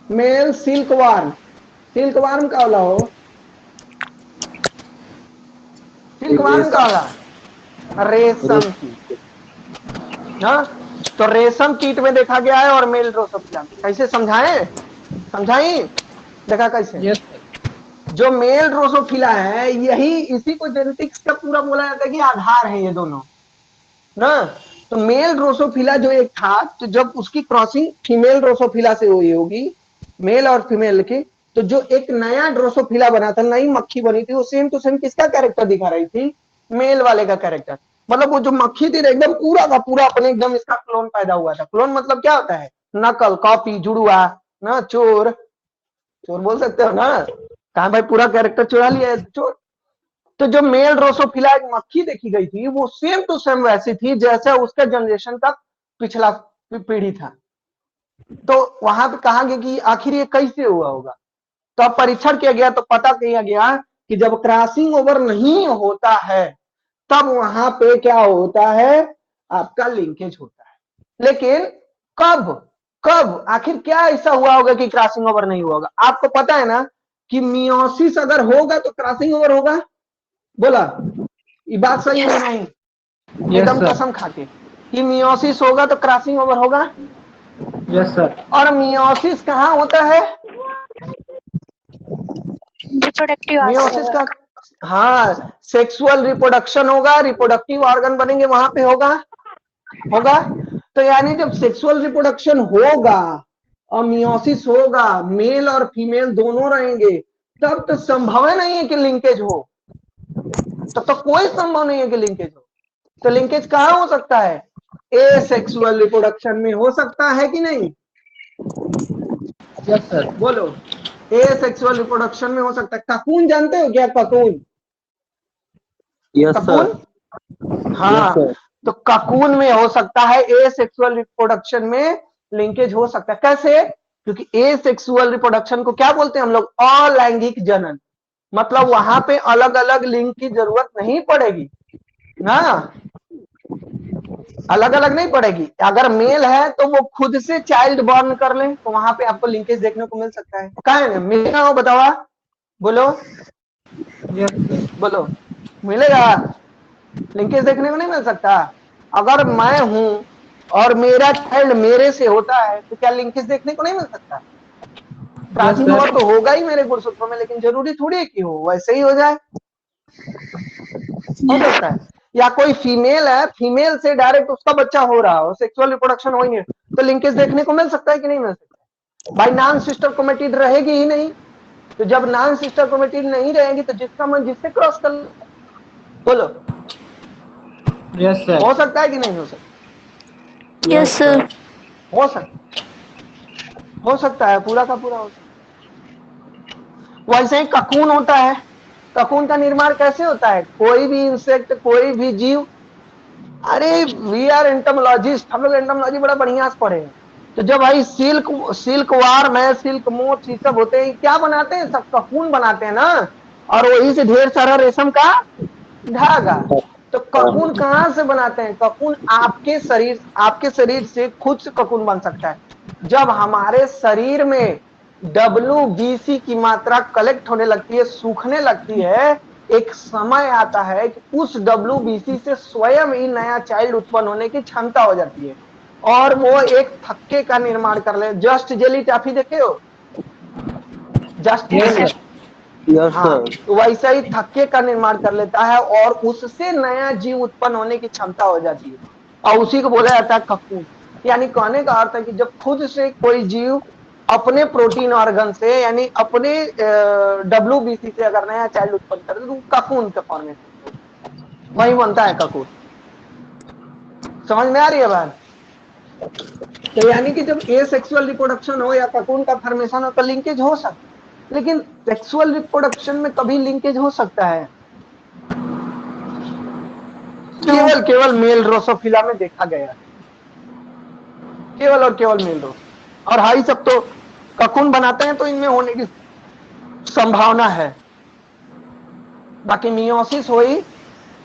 मेल सिल्कवार्म। सिल्कवार्म का होला हो, सिल्कवार्म का होला रेशम कीट। हाँ, तो रेशम कीट में देखा गया है और मेल ड्रोसोफिला में। कैसे समझाएं? समझाई देखा कैसे? जो मेल ड्रोसोफिला है यही, इसी को जेनेटिक्स का पूरा बोला जाता है कि आधार है ये दोनों ना। तो मेल ड्रोसोफिला जो एक था, तो जब उसकी क्रॉसिंग फीमेल ड्रोसोफिला से हुई होगी, मेल और फीमेल की, तो जो एक नया ड्रोसोफिला बना था, नई मक्खी बनी थी, वो सेम टू सेम किसका कैरेक्टर दिखा रही थी? मेल वाले का कैरेक्टर। मतलब वो जो मक्खी थी एकदम पूरा का पूरा अपने एकदम इसका क्लोन पैदा हुआ था। क्लोन मतलब क्या होता है? नकल, कॉपी, जुड़वा ना, चोर। चोर बोल सकते हो ना, कहा भाई पूरा कैरेक्टर चुरा लिया है चोर। तो जो मेल ड्रोसोफिला एक मक्खी देखी गई थी वो सेम टू सेम वैसी थी जैसे उसका जनरेशन का पिछला पीढ़ी था। तो वहां पे कहा गया कि आखिर ये कैसे हुआ होगा। तो अब परीक्षण किया गया तो पता किया गया कि जब क्रॉसिंग ओवर नहीं होता है तब वहां पे क्या होता है? आपका लिंकेज होता है। लेकिन कब कब आखिर क्या ऐसा हुआ होगा कि क्रॉसिंग ओवर नहीं हुआ होगा? आपको पता है ना कि मियोसिस अगर होगा तो क्रॉसिंग ओवर होगा। बोला ये बात सही है नहीं? एकदम कसम खाके कि मियोसिस होगा तो क्रॉसिंग ओवर होगा। Yes sir. और मियोसिस कहाँ होता है? मियोसिस का, हाँ, सेक्सुअल रिप्रोडक्शन होगा, रिप्रोडक्टिव ऑर्गन बनेंगे वहां पे होगा। तो यानी जब सेक्सुअल रिप्रोडक्शन होगा और मियोसिस होगा, मेल और फीमेल दोनों रहेंगे, तब तो संभव नहीं है कि लिंकेज हो। तब तो कोई संभव नहीं है कि लिंकेज हो। तो लिंकेज कहां हो सकता है? एसेक्सुअल रिप्रोडक्शन में हो सकता है कि नहीं? Yes sir. बोलो, एसेक्सुअल रिप्रोडक्शन में हो सकता है। ककून जानते हो क्या? Cocoon, yes sir. ककून, हाँ। तो ककून में हो सकता है, एसेक्सुअल रिप्रोडक्शन में लिंकेज हो सकता है। कैसे? क्योंकि एसेक्सुअल रिप्रोडक्शन को क्या बोलते हैं हम लोग? अलैंगिक जनन। मतलब वहां पे अलग अलग लिंग की जरूरत नहीं पड़ेगी ना, अलग अलग नहीं पड़ेगी। अगर मेल है तो वो खुद से चाइल्ड बॉर्न कर ले तो वहां पे आपको लिंकेज देखने को मिल सकता है। कहा है मिलेगा हो? बताओ, बोलो बोलो, मिलेगा? लिंकेज देखने को नहीं मिल सकता? अगर मैं हूं और मेरा चाइल्ड मेरे से होता है तो क्या लिंकेज देखने को नहीं मिल सकता? क्रॉसिंग ओवर तो होगा ही मेरे गुणसूत्रों में, लेकिन जरूरी थोड़ी है कि हो वैसे ही हो जाए। हो सकता है। या कोई फीमेल है, फीमेल से डायरेक्ट उसका बच्चा हो रहा हो, सेक्सुअल रिप्रोडक्शन हो ही नहीं, तो लिंकेज देखने को मिल सकता है कि नहीं मिल सकता? भाई नॉन सिस्टर क्रोमेटिड रहेगी ही नहीं। तो जब नॉन सिस्टर क्रोमेटिड नहीं रहेगी तो जिसका मन जिससे क्रॉस कर, बोलो यस सर। हो सकता है कि नहीं हो सकता? Yes sir. हो सकता है, पूरा का पूरा हो सकता है। वैसे ही ककून होता है। ककून का निर्माण कैसे होता है? कोई भी इंसेक्ट, कोई भी जीव, अरे वी आर एंटोमोलॉजिस्ट, हम लोग एंटोमोलॉजी बड़ा बढ़िया से पढ़े हैं। तो जब भाई सिल्क वार्म है, सिल्क मोथ, ये सब होते हैं, क्या बनाते हैं? सब ककून बनाते हैं ना, और वही से ढेर सारा रेशम का धागा। तो ककून कहां से बनाते हैं? ककून आपके शरीर से खुद से ककून बन सकता है। जब हमारे शरीर में WBC की मात्रा कलेक्ट होने लगती है, सूखने लगती है, एक समय आता है कि उस WBC से स्वयं ही नया चाइल्ड उत्पन्न होने की क्षमता हो जाती है, और वो एक थक्के का निर्माण कर ले। जस्ट जेली टॉफी देखे हो? Just yes jelly, sir. Yes हाँ, सर। तो वैसा ही थक्के का निर्माण कर लेता है और उससे नया जीव उत्पन्न होने की क्षमता हो जाती है, और उसी को बोला जाता है ककून। यानी कहने का अर्थ है कि जब खुद से कोई जीव अपने प्रोटीन ऑर्गन से, यानी अपने WBC से अगर नया चाइल्ड उत्पन्न करे तो ककून का फॉर्मेशन वही बनता है ककून। समझ में आ रही है बात? तो यानी कि जब ए सेक्सुअल रिप्रोडक्शन हो या ककून का फॉर्मेशन हो तो लिंकेज हो सकता है, लेकिन सेक्सुअल रिप्रोडक्शन में कभी लिंकेज हो सकता है केवल मेल ड्रोसोफिला में देखा गया है, केवल और केवल मेल ड्रोसोफिला। और हाई सब तो ककून बनाते हैं तो इनमें होने की संभावना है, बाकी मियोसिस हुई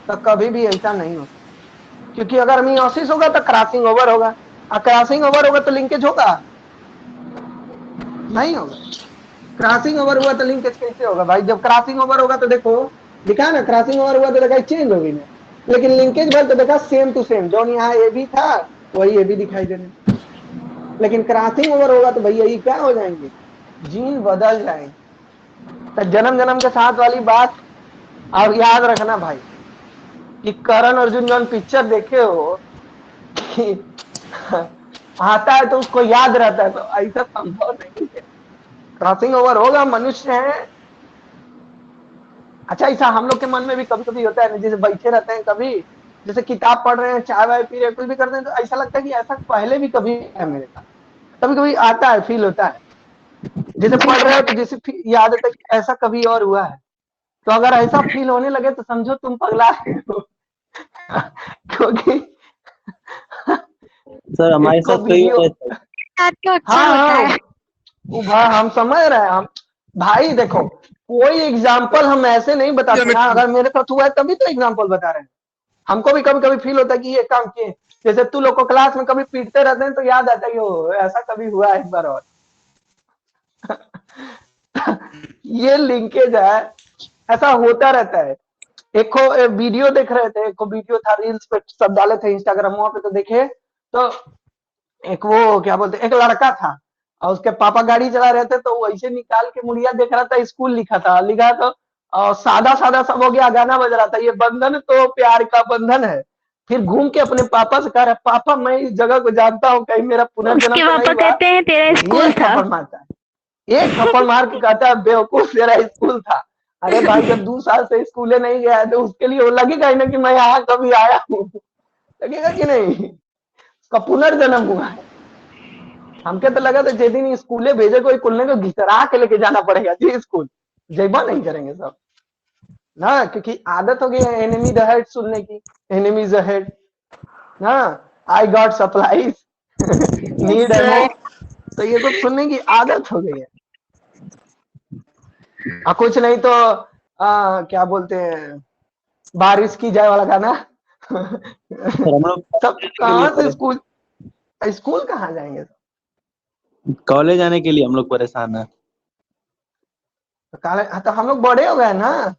तो कभी भी ऐसा नहीं हो सकता, क्योंकि अगर मियोसिस होगा तो क्रॉसिंग ओवर होगा, और क्रॉसिंग ओवर होगा तो लिंकेज होगा? नहीं होगा। क्रॉसिंग ओवर हुआ तो लिंकेज कैसे होगा भाई? जब क्रॉसिंग ओवर होगा तो देखो, दिखा ना, क्रॉसिंग ओवर हुआ तो देखा चेंज होगी ना, लेकिन लिंकेज भर तो देखा सेम टू सेम, जो यहाँ ए भी था वही ए भी दिखाई देने। लेकिन क्रॉसिंग ओवर होगा तो भैया ये क्या हो जाएंगे? जीन बदल जाएंगे। तो जन्म जन्म के साथ वाली बात आप याद रखना भाई, कि करण अर्जुन जौन पिक्चर देखे हो कि आता है तो उसको याद रहता है, तो ऐसा संभव नहीं है। क्रॉसिंग ओवर होगा, मनुष्य है। अच्छा, ऐसा हम लोग के मन में भी कभी कभी होता है ना, जैसे बैठे रहते हैं कभी, जैसे किताब पढ़ रहे हैं, चाय वाय पी रहे हैं, कुछ भी करते हैं, तो ऐसा लगता है कि ऐसा पहले भी कभी है मेरे साथ। कभी कभी आता है, फील होता है, जैसे पढ़ रहे हो तो जैसे याद आता है कि ऐसा कभी और हुआ है। तो अगर ऐसा फील होने लगे तो समझो तुम पगला रहे हो। क्योंकि सर हमारे एक को साथ कई वीडियो, बार ऐसा साथ तो अक्सर हाँ होता हाँ, है। वो हम समझ रहे हैं हम। भाई देखो, कोई एग्जाम्पल हम ऐसे नहीं बताते ना, अगर मेरे साथ हुआ है तभी तो एग्जाम्पल बता रहे हैं। हमको भी कभी कभी फील होता है कि ये काम किए, जैसे तू लोग को क्लास में कभी पीटते रहते हैं तो याद आता है कि ओ ऐसा कभी हुआ है एक बार और। ये लिंकेज है, ऐसा होता रहता है। एक को वीडियो देख रहे थे, एक को वीडियो था, रील्स पे सब डाले थे, इंस्टाग्राम पे तो देखे, तो एक वो क्या बोलते, एक लड़का था और उसके पापा गाड़ी चला रहे थे, तो वो ऐसे निकाल के मुड़िया देख रहा था, स्कूल लिखा था, लिखा तो सादा सादा सब हो गया, गाना बज रहा था, ये बंधन तो प्यार का बंधन है। फिर घूम के अपने पापा से कह रहा है, पापा मैं इस जगह को जानता हूँ, कहीं मेरा पुनर्जन्म उसके तो पापा नहीं हुआ? कहते हैं तेरा स्कूल एक था। थप्पड़ मारता है, एक थप्पड़ मार के कहता है, बेवकूफ तेरा स्कूल था। अरे भाई, जब 2 साल से स्कूले नहीं गया है तो उसके लिए वो लगेगा ही ना कि मैं यहाँ कभी आया हूँ, लगेगा कि नहीं? उसका पुनर्जन्म हुआ है। हमके तो लगा था जे दिन स्कूले भेजे कोई कुलने को घितरा के लेके जाना पड़ेगा जी स्कूल, जैबा नहीं करेंगे सब ना, क्योंकि आदत हो गई है एनिमी द हेड सुनने की, एनिमी द हेड ना, I got supplies, need ammo, तो ये सब सुनने की आदत हो गई है। कुछ नहीं तो क्या बोलते हैं, बारिश की जाए वाला गाना। सर हम लोग सब कहाँ से स्कूल, स्कूल कहाँ जाएंगे सब? कॉलेज आने के लिए हम लोग परेशान है। तो हम लोग बड़े हो गए ना,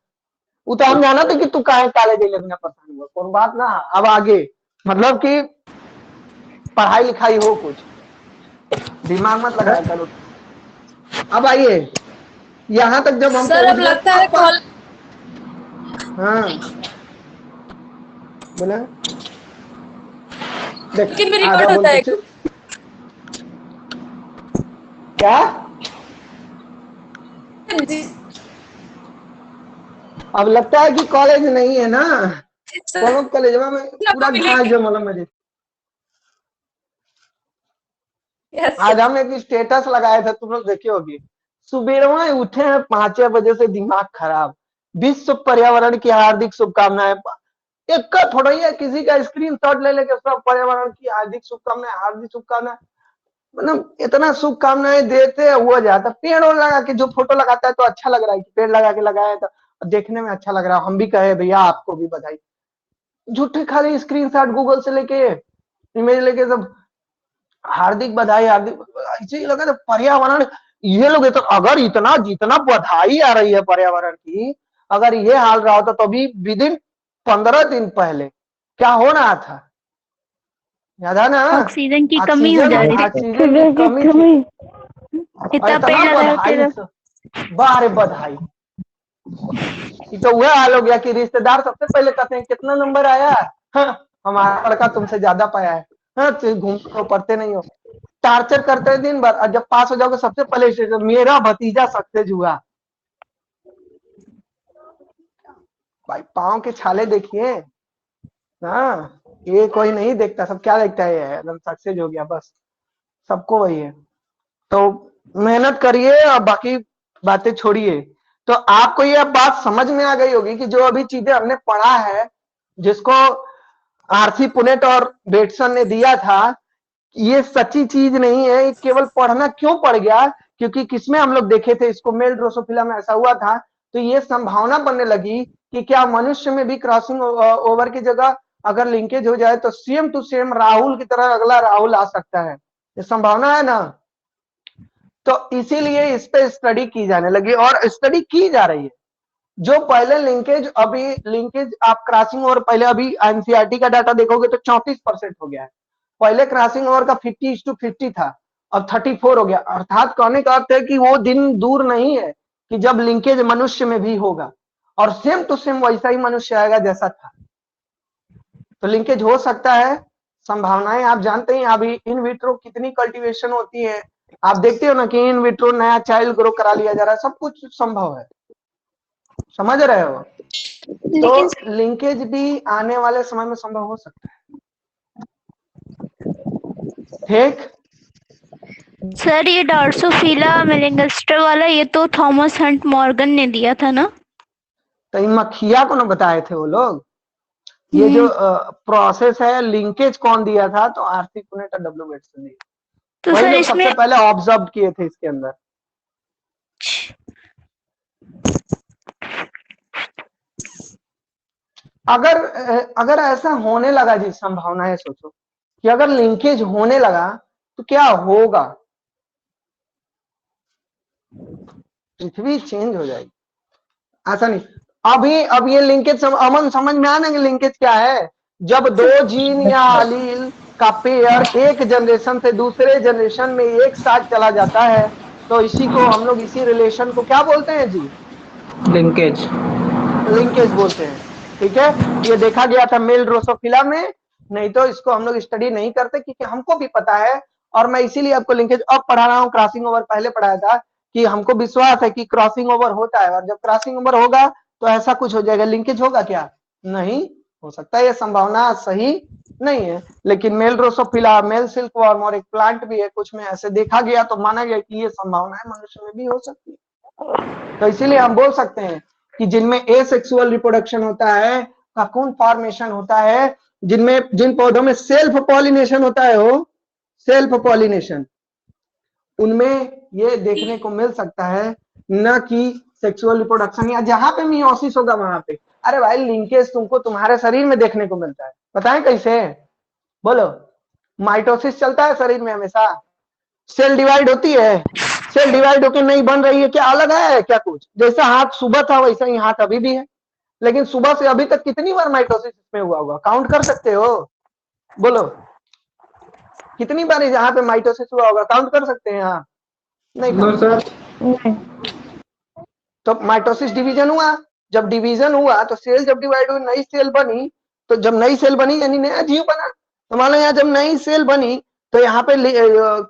वो तो हम जाना था कि तू काहे कॉलेज लगना परेशान हुआ, कौन बात ना। अब आगे मतलब कि पढ़ाई लिखाई हो, कुछ दिमाग मत लगाया करो। अब आइए यहाँ तक, जब हम सर पहुंच अब गए लगता है कॉल। हाँ बोला, देख लेकिन में आधा रिकॉर्ड होता बोलते है। चुप। क्या? अब लगता है कि कॉलेज नहीं है ना, चलो कॉलेज में पूरा घास जमा मेरे। आज हम एक स्टेटस लगाए थे, तुम लोग देखे होगी। सुबह में उठे हैं 5 बजे से, दिमाग खराब। विश्व पर्यावरण की हार्दिक शुभकामनाएं। एक का थोड़ा ही है, किसी का स्क्रीनशॉट ले लेके सब पर्यावरण की हार्दिक शुभकामनाएं, हार्दिक शुभकामनाएं। मतलब इतना शुभकामनाएं देते हुआ जाता। पेड़ और लगा के जो फोटो लगाता है तो अच्छा लग रहा है कि पेड़ लगा के लगाया तो देखने में अच्छा लग रहा है, हम भी कहे भैया आपको भी बधाई। झूठे खाली स्क्रीनशॉट गूगल से लेके इमेज लेके सब हार्दिक बधाई, हार्दिक ऐसे लगा तो पर्यावरण। ये लोग तो अगर इतना जितना बधाई आ रही है पर्यावरण की, अगर ये हाल रहा होता तो अभी विद इन 15 दिन पहले क्या हो रहा था, याद है ना? ऑक्सीजन की कमी हो ऑक्सीजन जा रही थी। ऑक्सीजन की कमी थी। और इतना इतना पेड़ लगाए बधाई थे। बारे बधाई। ये तो वह हाल हो गया कि रिश्तेदार सबसे पहले कहते हैं कितना नंबर आया। हाँ, हमारा लड़का तुमसे ज्यादा पाया है। हाँ, तुम घूमते पढ़ते नहीं हो, टार्चर करते हैं दिन भर। और जब पास हो जाओगे सबसे पहले स्टेटस, मेरा भतीजा सक्सेस हुआ। भाई पाँव के छाले देखिए। हाँ, ये कोई नहीं देखता, सब क्या देखता है, एकदम सक्सेस हो गया बस, सबको वही है। तो मेहनत करिए और बाकी बातें छोड़िए। तो आपको ये अब बात समझ में आ गई होगी कि जो अभी चीजें हमने पढ़ा है, जिसको आरसी पुनेट और बेटसन ने दिया था, ये सच्ची चीज नहीं है। ये केवल पढ़ना क्यों पड़ गया, क्योंकि किसमें हम लोग देखे थे इसको, मेल ड्रोसोफिला में ऐसा हुआ था। तो ये संभावना बनने लगी कि क्या मनुष्य में भी क्रॉसिंग ओवर की जगह अगर लिंकेज हो जाए तो सेम टू सेम राहुल की तरह अगला राहुल आ सकता है। ये संभावना है ना? तो इसीलिए इस पे स्टडी की जाने लगी और स्टडी की जा रही है। जो पहले लिंकेज, अभी लिंकेज आप क्रॉसिंग ओवर पहले, अभी एनसीईआरटी का डाटा देखोगे तो 34% हो गया है। पहले क्रॉसिंग ओवर का 50:50 था, अब 34 हो गया। अर्थात कहने का अर्थ है कि वो दिन दूर नहीं है कि जब लिंकेज मनुष्य में भी होगा और सेम टू सेम वैसा ही मनुष्य आएगा जैसा था। तो लिंकेज हो सकता है, संभावनाएं आप जानते हैं। अभी इन विट्रो कितनी कल्टीवेशन होती है, आप देखते हो ना कि इन विट्रो नया चाइल्ड ग्रो करा लिया जा रहा है, सब कुछ संभव है, समझ रहे हो? लेकिन तो लिंकेज भी आने वाले समय में संभव हो सकता है। ठीक, सर ये ड्रोसोफिला मेलेंगस्टर वाला ये तो थॉमस हंट मॉर्गन ने दिया था ना? तो इन मक्खिया को ना बताए थे वो लोग। ये जो प्रोसेस है, लिंकेज कौन दिया था? तो आरसी पुनेट और डब्ल्यू बेटसन ने, तो वही सर लोग इसमें सबसे पहले ऑब्जर्व किए थे इसके अंदर। अगर ऐसा होने लगा जी, संभावना है, सोचो कि अगर लिंकेज होने लगा तो क्या होगा, पृथ्वी चेंज हो जाएगी। ऐसा नहीं, अब ये लिंकेज अमन समझ में आना कि लिंकेज क्या है। जब दो जीन या अलील का पेयर एक जनरेशन से दूसरे जनरेशन में एक साथ चला जाता है तो इसी को हम लोग, इसी रिलेशन को क्या बोलते हैं जी? लिंकेज। लिंकेज बोलते हैं। ठीक है, ये देखा गया था मेल ड्रोसोफिला में, नहीं तो इसको हम लोग स्टडी नहीं करते क्योंकि हमको भी पता है। और मैं इसीलिए आपको लिंकेज अब पढ़ा रहा हूँ, क्रॉसिंग ओवर पहले पढ़ाया था कि हमको विश्वास है कि क्रॉसिंग ओवर होता है और जब क्रॉसिंग ओवर होगा तो ऐसा कुछ हो जाएगा। लिंकेज होगा क्या? नहीं हो सकता, ये संभावना सही नहीं है। लेकिन male drosophila, male silk worm और एक प्लांट भी है, कुछ में ऐसे देखा गया तो माना गया कि ये संभावना है मनुष्य में भी हो सकती है। तो इसीलिए हम बोल सकते हैं कि जिनमें एसेक्सुअल रिप्रोडक्शन होता है, ककून फॉर्मेशन होता है, जिन पौधों में सेल्फ पॉलिनेशन होता है, हो सेल्फ पॉलिनेशन, उनमें ये देखने को मिल सकता है, न कि सेक्सुअल रिप्रोडक्शन या जहां पे मियोसिस होगा वहां पे। अरे भाई लिंकेज तुमको तुम्हारे शरीर में देखने को मिलता है, बताएं कैसे? बोलो, माइटोसिस चलता है शरीर में हमेशा, सेल डिवाइड होती है, सेल डिवाइड होकर नहीं बन रही है, क्या अलग है क्या कुछ? जैसा हाथ सुबह था वैसा ही हाथ अभी भी है, लेकिन सुबह से अभी तक कितनी बार माइटोसिस में हुआ होगा, काउंट कर सकते हो? बोलो, कितनी बार यहाँ पे माइटोसिस हुआ होगा, काउंट कर सकते हैं? यहाँ नहीं नो count। सर। तो माइटोसिस डिवीजन हुआ, जब डिवीजन हुआ तो सेल जब डिवाइड हुई, नई सेल बनी, तो जब नई सेल बनी यानी नया जीव बना। तो मान लो यहाँ जब नई सेल बनी तो यहाँ पे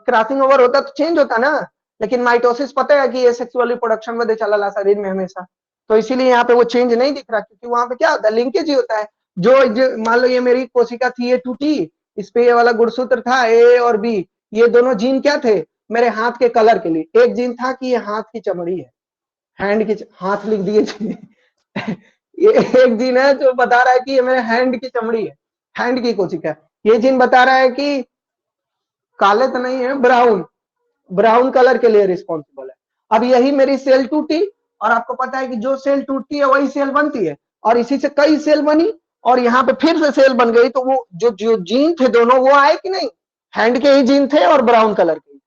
क्रॉसिंग ओवर होता तो चेंज होता ना, लेकिन माइटोसिस पता है कि ये सेक्सुअल रिप्रोडक्शन मध्ये चला शरीर में हमेशा, तो इसीलिए यहाँ पे वो चेंज नहीं दिख रहा, क्योंकि वहां पे क्या होता है, लिंकेज ही होता है। जो मान लो ये मेरी कोशिका थी A2T, इस पे ये वाला गुणसूत्र था A और B, ये दोनों जीन क्या थे, मेरे हाथ के कलर के लिए। एक जीन था कि ये हाथ की चमड़ी है, हैंड की, हाथ लिख दिए ये एक जीन है जो बता रहा है कि ये मेरे हैंड की चमड़ी है, हैंड की कोशिका। ये जीन बता रहा है कि काले तो नहीं है, ब्राउन कलर के लिए रिस्पॉन्सिबल है। अब यही मेरी सेल टूटी, और आपको पता है कि जो सेल टूटती है वही सेल बनती है, और इसी से कई सेल बनी, और यहाँ पे फिर से सेल बन गई, तो वो जो जीन थे दोनों वो आए कि नहीं, हैंड के ही जीन थे और ब्राउन कलर के,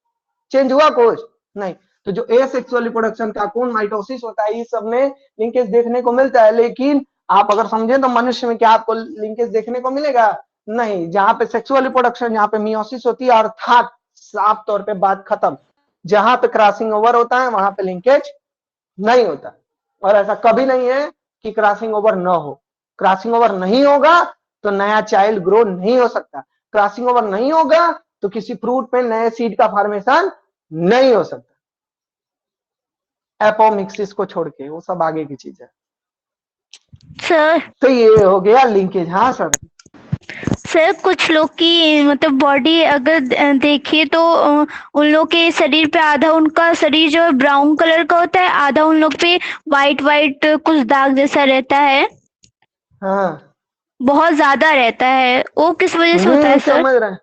चेंज हुआ कुछ नहीं। तो जो एसेक्सुअल रिप्रोडक्शन का कोन माइटोसिस होता है, इस सब में लिंकेज देखने को मिलता है। लेकिन आप अगर समझे तो मनुष्य में क्या आपको लिंकेज देखने को मिलेगा, नहीं। जहां पे सेक्सुअल रिप्रोडक्शन, जहां पे मियोसिस होती है, अर्थात साफ तौर पे बात खत्म। जहां पे क्रॉसिंग ओवर होता है वहां पे लिंकेज नहीं होता, और ऐसा कभी नहीं है कि क्रॉसिंग ओवर न हो। क्रॉसिंग ओवर नहीं होगा तो नया चाइल्ड ग्रो नहीं हो सकता, क्रॉसिंग ओवर नहीं होगा तो किसी फ्रूट में नए सीड का फॉर्मेशन नहीं हो सकता, एपोमिक्सिस को छोड़ के, वो सब आगे की चीज है। सर तो ये हो गया लिंकेज। हाँ सर। सर कुछ लोग की मतलब बॉडी अगर देखिए तो उन लोग के शरीर पे आधा उनका शरीर जो है ब्राउन कलर का होता है, आधा उन लोग पे वाइट वाइट कुछ दाग जैसा रहता है, हाँ बहुत ज्यादा रहता है, वो किस वजह से होता है सर? समझ रहे हैं,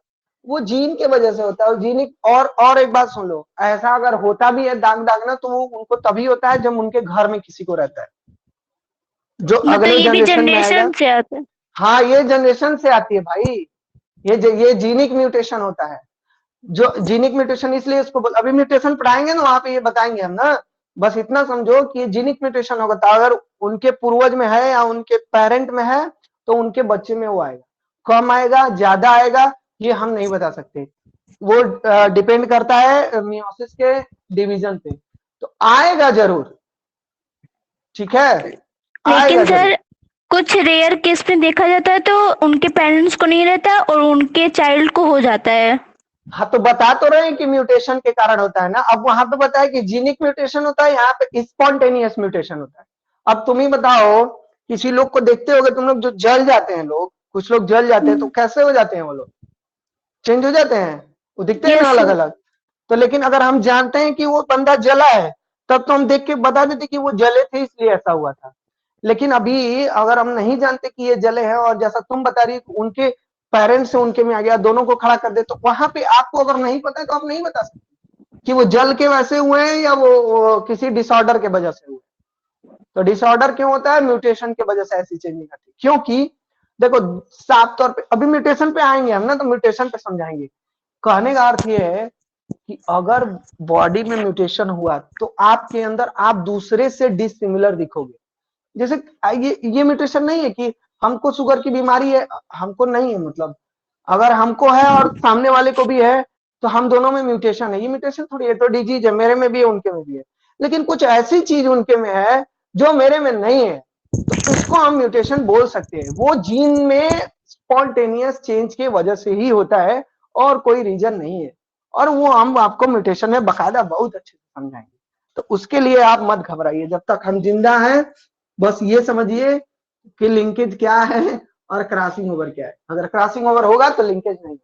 वो जीन के वजह से होता है, जीनिक। और एक बात सुन लो, ऐसा अगर होता भी है दाग दाग ना, तो वो उनको तभी होता है जब उनके घर में किसी को रहता है, जो मतलब अगले ये भी जनरेशन में आएगा। जनरेशन से आता है? हाँ, ये जनरेशन से आती है भाई, ये जीनिक म्यूटेशन होता है। जो जीनिक म्यूटेशन, इसलिए इसको अभी म्यूटेशन पढ़ाएंगे ना, वहां पे ये बताएंगे हम ना। बस इतना समझो कि ये जीनिक म्यूटेशन होगा, तो अगर उनके पूर्वज में है या उनके पेरेंट में है तो उनके बच्चे में वो आएगा। कम आएगा, ज्यादा आएगा, ये हम नहीं बता सकते, वो डिपेंड करता है मियोसिस के डिवीजन पे, तो आएगा जरूर, ठीक है, आएगा लेकिन जरूर। सर कुछ रेयर केस में देखा जाता है तो उनके पेरेंट्स को नहीं रहता और उनके चाइल्ड को हो जाता है। हाँ, तो बता तो रहे हैं कि म्यूटेशन के कारण होता है ना। अब वहां पे बताया कि जीनिक म्यूटेशन होता है, यहाँ पे स्पॉन्टेनियस म्यूटेशन होता है। अब तुम ही बताओ, किसी लोग को देखते होगे तुम लोग, जो जल जाते हैं लोग, कुछ लोग जल जाते हैं, तो कैसे हो जाते हैं वो लोग, चेंज हो जाते हैं, वो दिखते हैं ना यस अलग अलग। तो लेकिन अगर हम जानते हैं कि वो बंदा जला है, तब तो हम देख के बता देते कि वो जले थे इसलिए ऐसा हुआ था। लेकिन अभी अगर हम नहीं जानते कि ये जले हैं, और जैसा तुम बता रही उनके पेरेंट्स से उनके में आ गया, दोनों को खड़ा कर दे, तो वहां पे आपको अगर नहीं पता है तो आप नहीं बता सकते कि वो जल के वैसे हुए हैं या वो किसी डिसऑर्डर के वजह से हुए। तो डिसऑर्डर क्यों होता है, म्यूटेशन की वजह से ऐसी चेंजिंग आती है। क्योंकि देखो, साफ तौर पे अभी म्यूटेशन पे आएंगे हम ना, तो म्यूटेशन पे समझाएंगे। कहने का अर्थ ये है कि अगर बॉडी में म्यूटेशन हुआ तो आपके अंदर आप दूसरे से डिसिमिलर दिखोगे। जैसे ये म्यूटेशन नहीं है कि हमको शुगर की बीमारी है, हमको नहीं है, मतलब अगर हमको है और सामने वाले को भी है तो हम दोनों में म्यूटेशन है। ये म्यूटेशन थोड़ी है, तो डिजीज है, मेरे में भी है उनके में भी है। लेकिन कुछ ऐसी चीज उनके में है जो मेरे में नहीं है, तो इसको हम म्यूटेशन बोल सकते हैं। वो जीन में स्पॉन्टेनियस चेंज की वजह से ही होता है, और कोई रीजन नहीं है। और वो हम आपको म्यूटेशन में बकायदा बहुत अच्छे से समझाएंगे, तो उसके लिए आप मत घबराइए। जब तक हम जिंदा हैं, बस ये समझिए कि लिंकेज क्या है और क्रॉसिंग ओवर क्या है। अगर क्रॉसिंग ओवर होगा तो लिंकेज नहीं।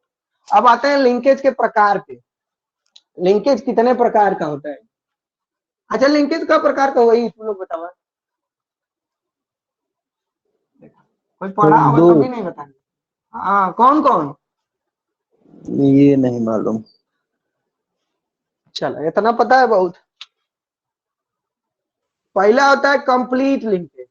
अब आते हैं लिंकेज के प्रकार पे। लिंकेज कितने प्रकार का होता है? अच्छा, लिंकेज का प्रकार का वही तुम लोग बताओ, कोई पढ़ा होगा दो, तभी नहीं बताएंगे। हाँ, कौन कौन? ये नहीं मालूम। चलो, इतना पता है बहुत। पहला होता है कंप्लीट लिंकेज,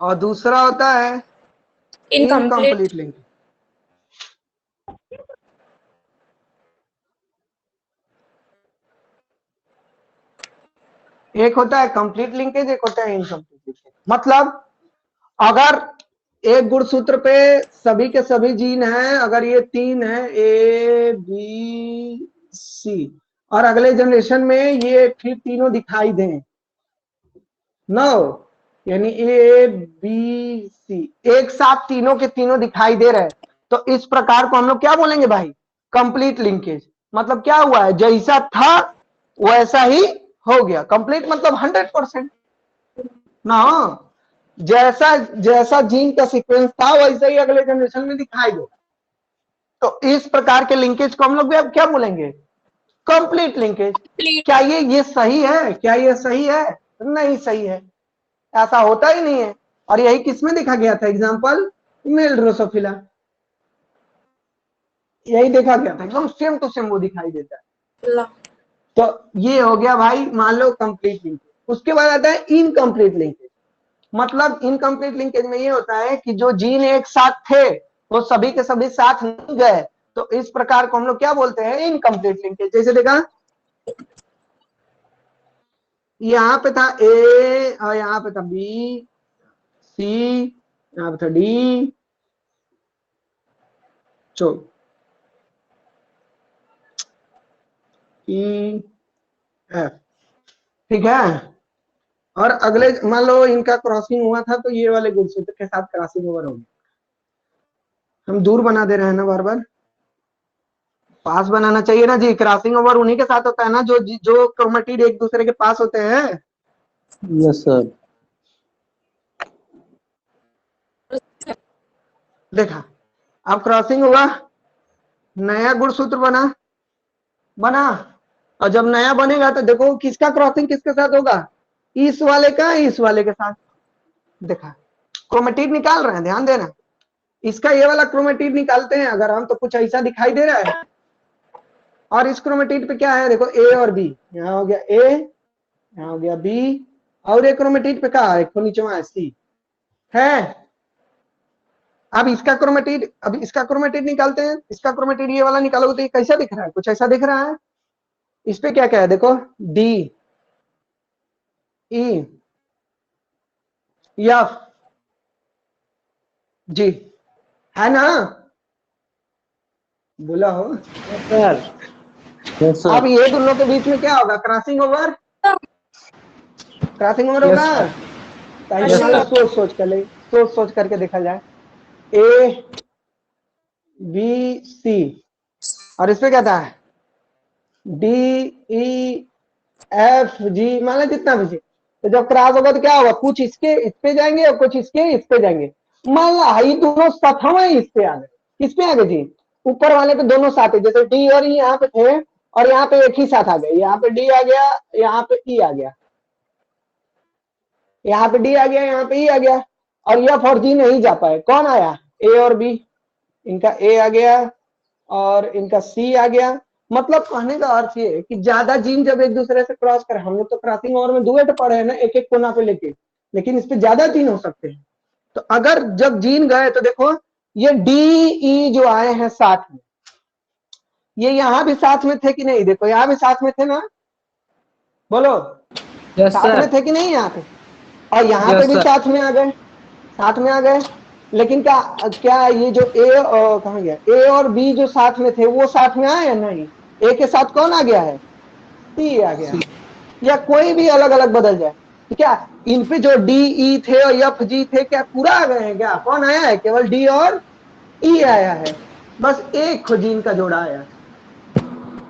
और दूसरा होता है इनकम्प्लीट लिंकेज। एक होता है कंप्लीट लिंकेज, एक होता है इनकम्प्लीट लिंकेज। मतलब अगर एक गुणसूत्र पे सभी के सभी जीन हैं, अगर ये 3 है ABC, और अगले जनरेशन में ये फिर तीनों दिखाई दें, नो, यानी ए बी सी एक साथ तीनों के तीनों दिखाई दे रहे हैं, तो इस प्रकार को हम लोग क्या बोलेंगे भाई, कंप्लीट लिंकेज। मतलब क्या हुआ है, जैसा था वैसा ही हो गया। कंप्लीट मतलब 100% ना, जैसा जैसा जीन का सीक्वेंस था वैसा ही अगले जनरेशन में दिखाई दे। तो इस प्रकार के लिंकेज को हम लोग अब क्या बोलेंगे, कंप्लीट लिंकेज। क्या ये सही है, क्या ये सही है, नहीं सही है, ऐसा होता ही नहीं है। और यही किसमें देखा गया था, एग्जांपल मेल ड्रोसोफिला, यही देखा गया था, एकदम सेम टू सेम वो दिखाई देता है। तो ये हो गया भाई मान लो कंप्लीट लिंकेज। उसके बाद आता है इनकम्प्लीट लिंकेज। मतलब इनकम्प्लीट लिंकेज में ये होता है कि जो जीन एक साथ थे वो सभी के सभी साथ नहीं गए, तो इस प्रकार को हम लोग क्या बोलते हैं, इनकम्प्लीट लिंकेज। जैसे देखा यहाँ पे था ए और यहाँ पे था बी सी, यहाँ पे था डी, चो ई एफ, ठीक है। और अगले मान लो इनका क्रॉसिंग हुआ था तो ये वाले गुणसूत्र के साथ क्रॉसिंग ओवर होगी। हम दूर बना दे रहे हैं ना, बार बार पास बनाना चाहिए ना जी। क्रॉसिंग ओवर उन्हीं के साथ होता है ना जो जो क्रोमेटिड एक दूसरे के पास होते हैं। Yes sir. देखा, अब क्रॉसिंग हुआ, नया गुणसूत्र बना। और जब नया बनेगा तो देखो किसका क्रॉसिंग किसके साथ होगा, इस वाले का इस वाले के साथ। देखा, क्रोमेटिड निकाल रहे हैं, ध्यान देना, इसका ये वाला क्रोमेटिड निकालते हैं अगर हम तो कुछ ऐसा दिखाई दे रहा है। और इस क्रोमेटिड पे क्या है, देखो ए और बी, यहाँ हो गया ए, यहाँ हो गया बी, और एक क्रोमेटिड पे क्या है, नीचे वहां सी है। अब इसका क्रोमेटिड निकालते हैं, इसका क्रोमेटिड ये वाला निकालोगे तो ये कैसा दिख रहा है, कुछ ऐसा दिख रहा है। इस पे क्या क्या है, देखो डी ई एफ जी, है ना, बोला हो। सर यस अब सर। ये दोनों के बीच में क्या होगा, क्रॉसिंग ओवर Yes, होगा। sir. पहले Yes, मान लो sir. सोच करके देखा जाए, ए बी सी, और इस पे क्या था, डी ई एफ जी, मान लो जितना भी। तो जब क्रॉस होगा तो क्या होगा, कुछ इसके इस पे जाएंगे और कुछ इसके इस पे जाएंगे। मान लो ये दोनों सफम है, इस पे आ गए, किस पे आ गए जी, ऊपर वाले पे दोनों साथ है। जैसे डी और ई यहाँ पे थे और यहाँ पे एक ही साथ आ गए, यहाँ पे डी आ गया, यहाँ पे ई आ गया, यहाँ पे डी आ गया, यहाँ पे ई आ गया, और एफ और जी नहीं जा पाए, कौन आया, ए और बी, इनका ए आ गया और इनका सी आ गया। मतलब कहने का अर्थ ये है कि ज्यादा जीन जब एक दूसरे से क्रॉस करे, हम लोग तो क्रॉसिंग ओवर में डुएट पढ़े हैं ना, एक एक कोना पे लेके, लेकिन इस पे ज्यादा जीन हो सकते हैं। तो अगर जब जीन गए तो देखो ये डी ई जो आए हैं साथ में, ये यहाँ भी साथ में थे कि नहीं, देखो यहाँ भी साथ में थे ना, बोलो Yes, साथ में sir. थे कि नहीं यहाँ पे, और यहाँ पे Yes, भी sir. साथ में आ गए, साथ में आ गए। लेकिन क्या क्या ये जो ए कहाँ गया, ए और बी जो साथ में थे वो साथ में आए या नहीं, ए के साथ कौन आ गया है, सी आ गया, या कोई भी अलग अलग बदल जाए, तो क्या इन पे जो डी ई थे और एफ जी थे क्या पूरा आ गए हैं, क्या कौन आया है, केवल डी और ई आया है, बस एक जीन का जोड़ा आया।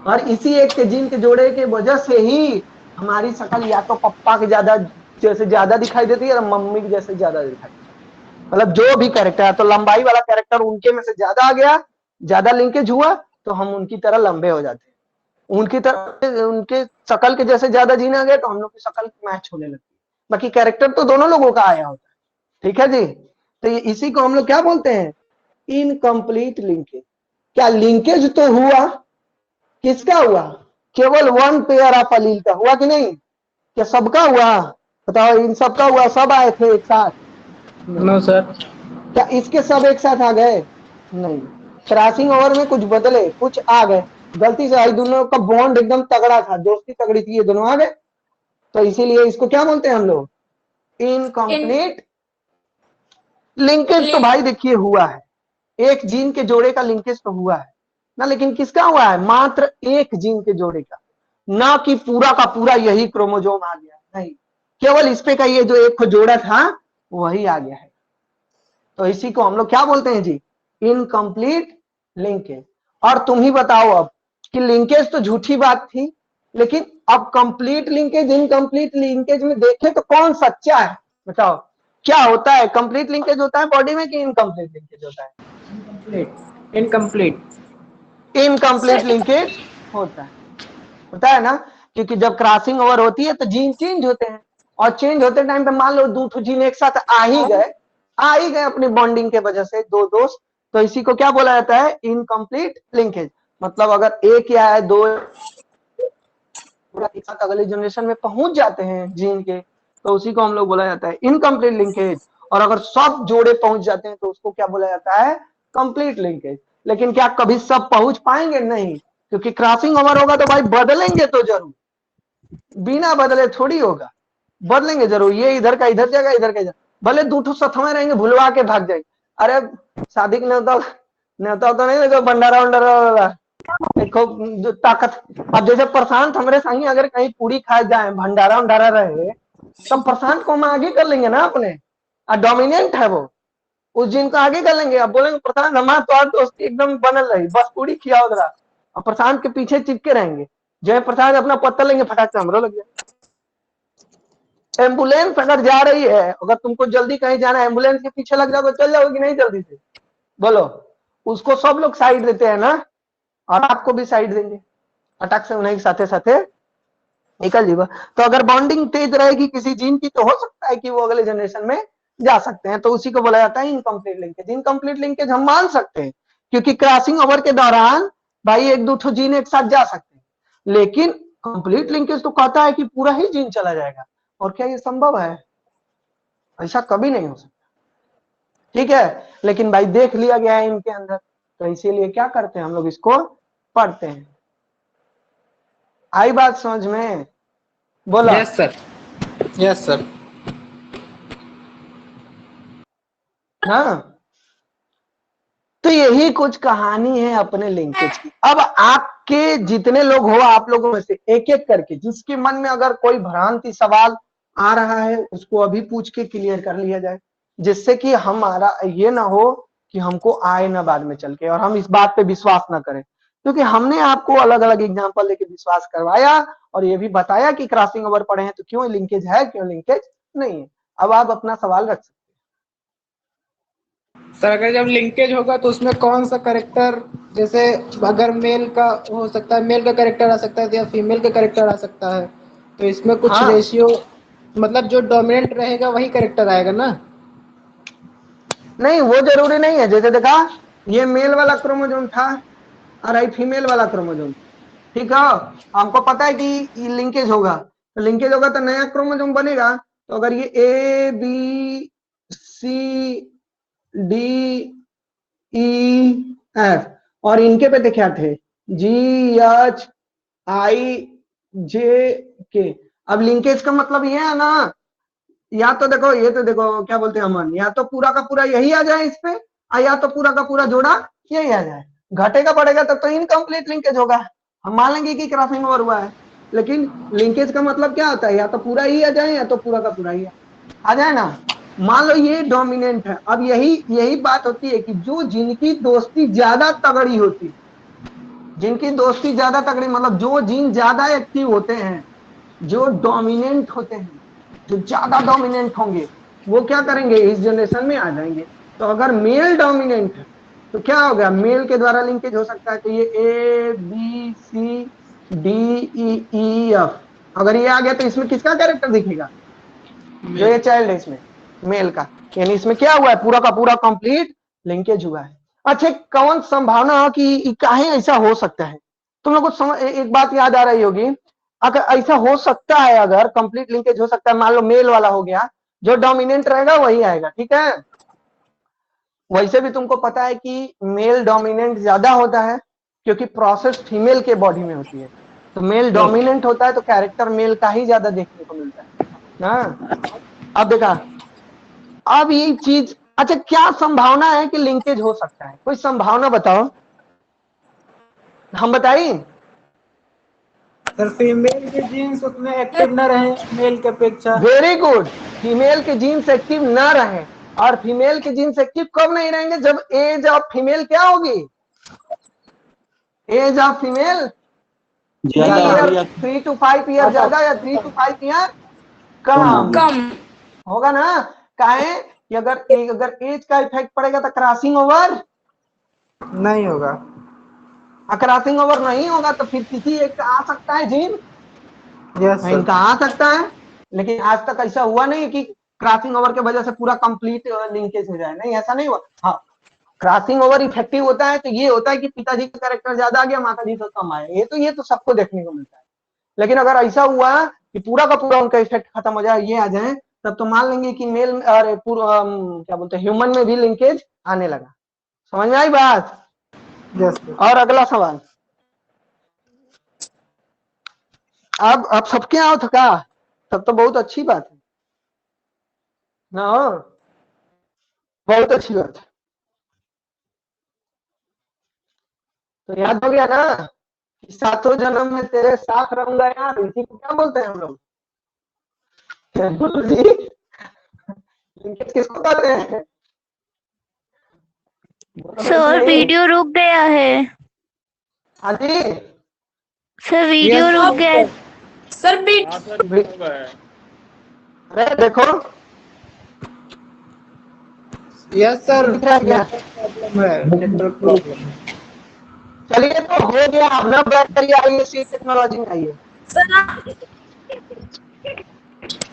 और इसी एक के जीन के जोड़े के वजह से ही हमारी शक्ल या तो पप्पा के ज्यादा जैसे ज्यादा दिखाई देती है और मम्मी के जैसे ज्यादा दिखाई देती है। मतलब जो भी कैरेक्टर है, तो लंबाई वाला कैरेक्टर उनके में से ज्यादा आ गया, ज्यादा लिंकेज हुआ तो हम उनकी तरह लंबे हो जाते हैं, उनकी तरह उनके शक्ल के जैसे ज्यादा जीन आ गया तो हम लोग की शक्ल मैच होने लगती है। बाकी कैरेक्टर तो दोनों लोगों का आया होता है, ठीक है जी। तो इसी को हम लोग क्या बोलते हैं, इनकम्प्लीट लिंकेज। क्या लिंकेज तो हुआ, किसका हुआ, केवल वन पेयर ऑफ अलील का हुआ कि नहीं, क्या सबका हुआ, बताओ इन सबका हुआ, सब आए थे एक साथ, No, sir. क्या इसके सब एक साथ आ गए, नहीं, क्रॉसिंग ओवर में कुछ बदले, कुछ आ गए, गलती से आई, दोनों का बॉन्ड एकदम तगड़ा था, दोस्ती तगड़ी थी, ये दोनों आ गए, तो इसीलिए इसको क्या बोलते हैं हम लोग, इनकम्प्लीट लिंकेज। तो भाई देखिए हुआ है, एक जीन के जोड़े का लिंकेज तो हुआ है ना, लेकिन किसका हुआ है, मात्र एक जीन के जोड़े का, ना कि पूरा का पूरा यही क्रोमोजोम आ गया, नहीं, केवल इस पे का ये जो एक को जोड़ा था वही आ गया है। तो इसी को हम लोग क्या बोलते हैं जी, इनकम्प्लीट लिंकेज। और तुम ही बताओ अब कि लिंकेज तो झूठी बात थी, लेकिन अब कंप्लीट लिंकेज इनकम्प्लीट लिंकेज में देखें तो कौन सच्चा है? बताओ क्या होता है, कंप्लीट लिंकेज होता है बॉडी में कि इनकम्प्लीट लिंकेज होता है? इनकम्प्लीट। इनकम्प्लीट लिंकेज होता है ना, क्योंकि जब क्रॉसिंग ओवर होती है तो जीन चेंज होते हैं, और चेंज होते टाइम पे मान लो दो जीन एक साथ आ ही गए अपनी बॉन्डिंग के वजह से, दो दोस्त, तो इसी को क्या बोला जाता है, इनकम्प्लीट लिंकेज। मतलब अगर एक या है दो एक साथ अगले जनरेशन में पहुंच जाते हैं जीन के, तो उसी को हम लोग बोला जाता है इनकम्प्लीट लिंकेज। और अगर सब जोड़े पहुंच जाते हैं तो उसको क्या बोला जाता है, कंप्लीट लिंकेज। लेकिन क्या कभी सब पहुंच पाएंगे? नहीं, क्योंकि क्रॉसिंग ओवर होगा तो भाई बदलेंगे तो जरूर, बिना बदले थोड़ी होगा, बदलेंगे जरूर। ये इधर का इधर जाएगा, इधर का इधर, भले दूठो सथमे रहेंगे, भुलवा के भाग जाएंगे। अरे शादी के न्योता न्योता तो नहीं लगे, भंडारा वंडारा वाला देखो जो ताकत। अब जैसे प्रशांत हमारे संगी अगर कहीं पूरी खा जाए, भंडारा वंडारा रहे, तब प्रशांत को हम आगे कर लेंगे ना अपने, डोमिनेंट है वो, उस जिन को आगे कर लेंगे। अब बोलेंगे प्रशांत हमारा तो दोस्ती एकदम बनल रही, बस पूरी खियाओ जरा, और प्रशांत के पीछे चिपके रहेंगे। जय प्रसाद अपना पत्ता लेंगे, फटाक से हमरो लग जाए। एम्बुलेंस अगर जा रही है, अगर तुमको जल्दी कहीं जाना है, एम्बुलेंस के पीछे लग जाओगे, चल जाओगे नहीं जल्दी से? बोलो, उसको सब लोग साइड देते हैं ना, और आपको भी साइड देंगे, फटाक से उन्हें साथे साथे निकल जीवा। तो अगर बॉन्डिंग तेज रहेगी किसी जीन की, तो हो सकता है कि वो अगले जनरेशन में जा सकते हैं। तो उसी को बोला जाता है इनकम्प्लीट लिंकेज। इनकम्प्लीट लिंकेज हम मान सकते हैं, क्योंकि क्रॉसिंग ओवर के दौरान भाई एक दो जीन एक साथ जा सकते हैं, लेकिन कंप्लीट लिंकेज तो कहता है कि पूरा ही जीन चला जाएगा। और क्या ये संभव है? ऐसा कभी नहीं हो सकता, ठीक है। लेकिन भाई देख लिया गया है इनके अंदर, तो इसीलिए क्या करते हैं हम लोग, इसको पढ़ते हैं। आई बात समझ में? बोला। Yes sir, yes sir. हाँ, तो यही कुछ कहानी है अपने लिंकेज की। अब आपके जितने लोग हो, आप लोगों में से एक एक करके जिसके मन में अगर कोई भ्रांति सवाल आ रहा है, उसको अभी पूछ के क्लियर कर लिया जाए, जिससे कि हमारा ये ना हो कि हमको आए ना बाद में चल के, और हम इस बात पे विश्वास ना करें। क्योंकि हमने आपको अलग अलग एग्जाम्पल लेके विश्वास करवाया, और ये भी बताया कि क्रॉसिंग ओवर पढ़े हैं तो क्यों लिंकेज है, क्यों लिंकेज नहीं है। अब आप अपना सवाल रख सकते सर अगर जब लिंकेज होगा तो उसमें कौन सा करेक्टर, जैसे अगर मेल का हो सकता है, मेल का करेक्टर आ सकता है या फीमेल का करेक्टर आ सकता है, तो इसमें कुछ हाँ। रेशियो, मतलब जो डोमिनेंट रहेगा वही करेक्टर आएगा ना? नहीं, वो जरूरी नहीं है। जैसे देखा, ये मेल वाला क्रोमोजोम था और ये फीमेल वाला क्रोमोजोम, ठीक है। हमको पता है कि लिंकेज होगा, तो लिंकेज होगा तो नया क्रोमोजोम बनेगा। तो अगर ये A B C D E F, और इनके पे तो क्या थे, जी एच आई जे के। अब लिंकेज का मतलब ये है ना, या तो देखो, ये तो देखो क्या बोलते हैं अमन, या तो पूरा का पूरा यही आ जाए इस पे, या तो पूरा का पूरा जोड़ा यही आ जाए। घटेगा बढ़ेगा तब तो इनकम्प्लीट लिंकेज होगा, हम मान लेंगे कि क्रॉसिंग ओवर हुआ है। लेकिन लिंकेज का मतलब क्या होता है, या तो पूरा ही आ जाए या तो पूरा का पूरा ही आ जाए ना। मान लो ये डोमिनेंट है, अब यही बात होती है कि जो जिनकी दोस्ती ज्यादा तगड़ी होती है, जिनकी दोस्ती ज्यादा तगड़ी मतलब जो जीन ज्यादा एक्टिव होते हैं, जो डोमिनेंट होते हैं, जो ज्यादा डोमिनेंट होंगे, वो क्या करेंगे, इस जनरेशन में आ जाएंगे। तो अगर मेल डोमिनेंट है तो क्या हो गया, मेल के द्वारा लिंकेज हो सकता है। तो ये A B C D E F, अगर ये आ गया तो इसमें किसका कैरेक्टर दिखेगा, जो ये चाइल्ड है इसमें, मेल का। यानी इसमें क्या हुआ है, पूरा का पूरा कंप्लीट लिंकेज हुआ है। अच्छा, कौन संभावना हो कि काहे ऐसा हो सकता है? तुम लोग को एक बात याद आ रही होगी, अगर ऐसा हो सकता है, अगर कंप्लीट लिंकेज हो सकता है, मान लो मेल वाला हो गया, जो डोमिनेंट रहेगा वही आएगा, ठीक है। वैसे भी तुमको पता है कि मेल डोमिनेंट ज्यादा होता है, क्योंकि प्रोसेस फीमेल के बॉडी में होती है। तो मेल डोमिनेंट होता है तो कैरेक्टर मेल का ही ज्यादा देखने को मिलता है ना। अब देखा, अब ये चीज, अच्छा क्या संभावना है कि लिंकेज हो सकता है, कोई संभावना बताओ, हम बताइए। सर फीमेल के जीन्स उतने एक्टिव न रहे मेल के अपेक्षा। Very good. फीमेल के जीन्स एक्टिव ना रहे, और फीमेल के जीन्स एक्टिव कब नहीं रहेंगे, जब एज ऑफ फीमेल क्या होगी, एज ऑफ फीमेल ज्यादा होगी या 3 to 5 ईयर ज्यादा या 3 to 5 ईयर कम कम। होगा ना। काहे कि अगर एज का इफेक्ट पड़ेगा तो क्रॉसिंग ओवर, नहीं होगा। क्रॉसिंग ओवर नहीं होगा तो फिर किसी एक का आ सकता है जीन, यस सर। इनका आ सकता है, लेकिन आज तक ऐसा हुआ नहीं कि क्रॉसिंग ओवर के वजह से पूरा कंप्लीट लिंकेज हो जाए, नहीं ऐसा नहीं हुआ। हाँ, क्रॉसिंग ओवर इफेक्टिव होता है तो ये होता है कि पिताजी का कैरेक्टर ज्यादा आ गया, माता जी का कम आया, ये तो सबको देखने को मिलता है। लेकिन अगर ऐसा हुआ कि पूरा का पूरा उनका इफेक्ट खत्म हो जाए, ये आ जाए, तब तो मान लेंगे कि मेल और क्या बोलते हैं ह्यूमन में भी लिंकेज आने लगा। समझ में आई बात। Yes sir. और अगला सवाल, अब सबके आओ थका, तब तो बहुत अच्छी बात है ना, बहुत अच्छी बात है। तो याद हो गया ना कि सातों जन्म में तेरे साथ रहूंगा यार, इसी को क्या बोलते हैं हम लोग जी, लिंकेज किसको कहते हैं। सर वीडियो रुक गया है। हाँ जी, सर वीडियो रुक गया है। सर बीट हाँ सर होगा है। अरे देखो यस सर। दिख रहा है क्या। प्रॉब्लम है, नेटवर्क प्रॉब्लम। चलिए तो हो गया, अब ना बैक करिए, आइए सी टेक्नोलॉजी में आइए, सर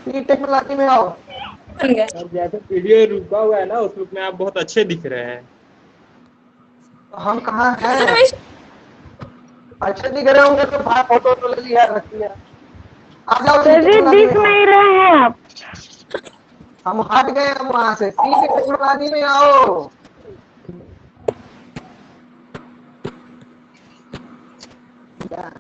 सी टेक्नोलॉजी में आओ। बन गया। सर जैसे वीडियो रुका हुआ है ना, उस लुक में आप बहुत अच्छे दिख रहे हैं। तो हम कहाँ हैं, अच्छे दिख रहे होंगे तो फोटो तो ले लिया, रख लिया। आप जाओ सी टेक्नोलॉजी में आओ। रहे हैं आप। हम हट गए अब वहां से, सी टेक्नोलॉजी में आओ। क्या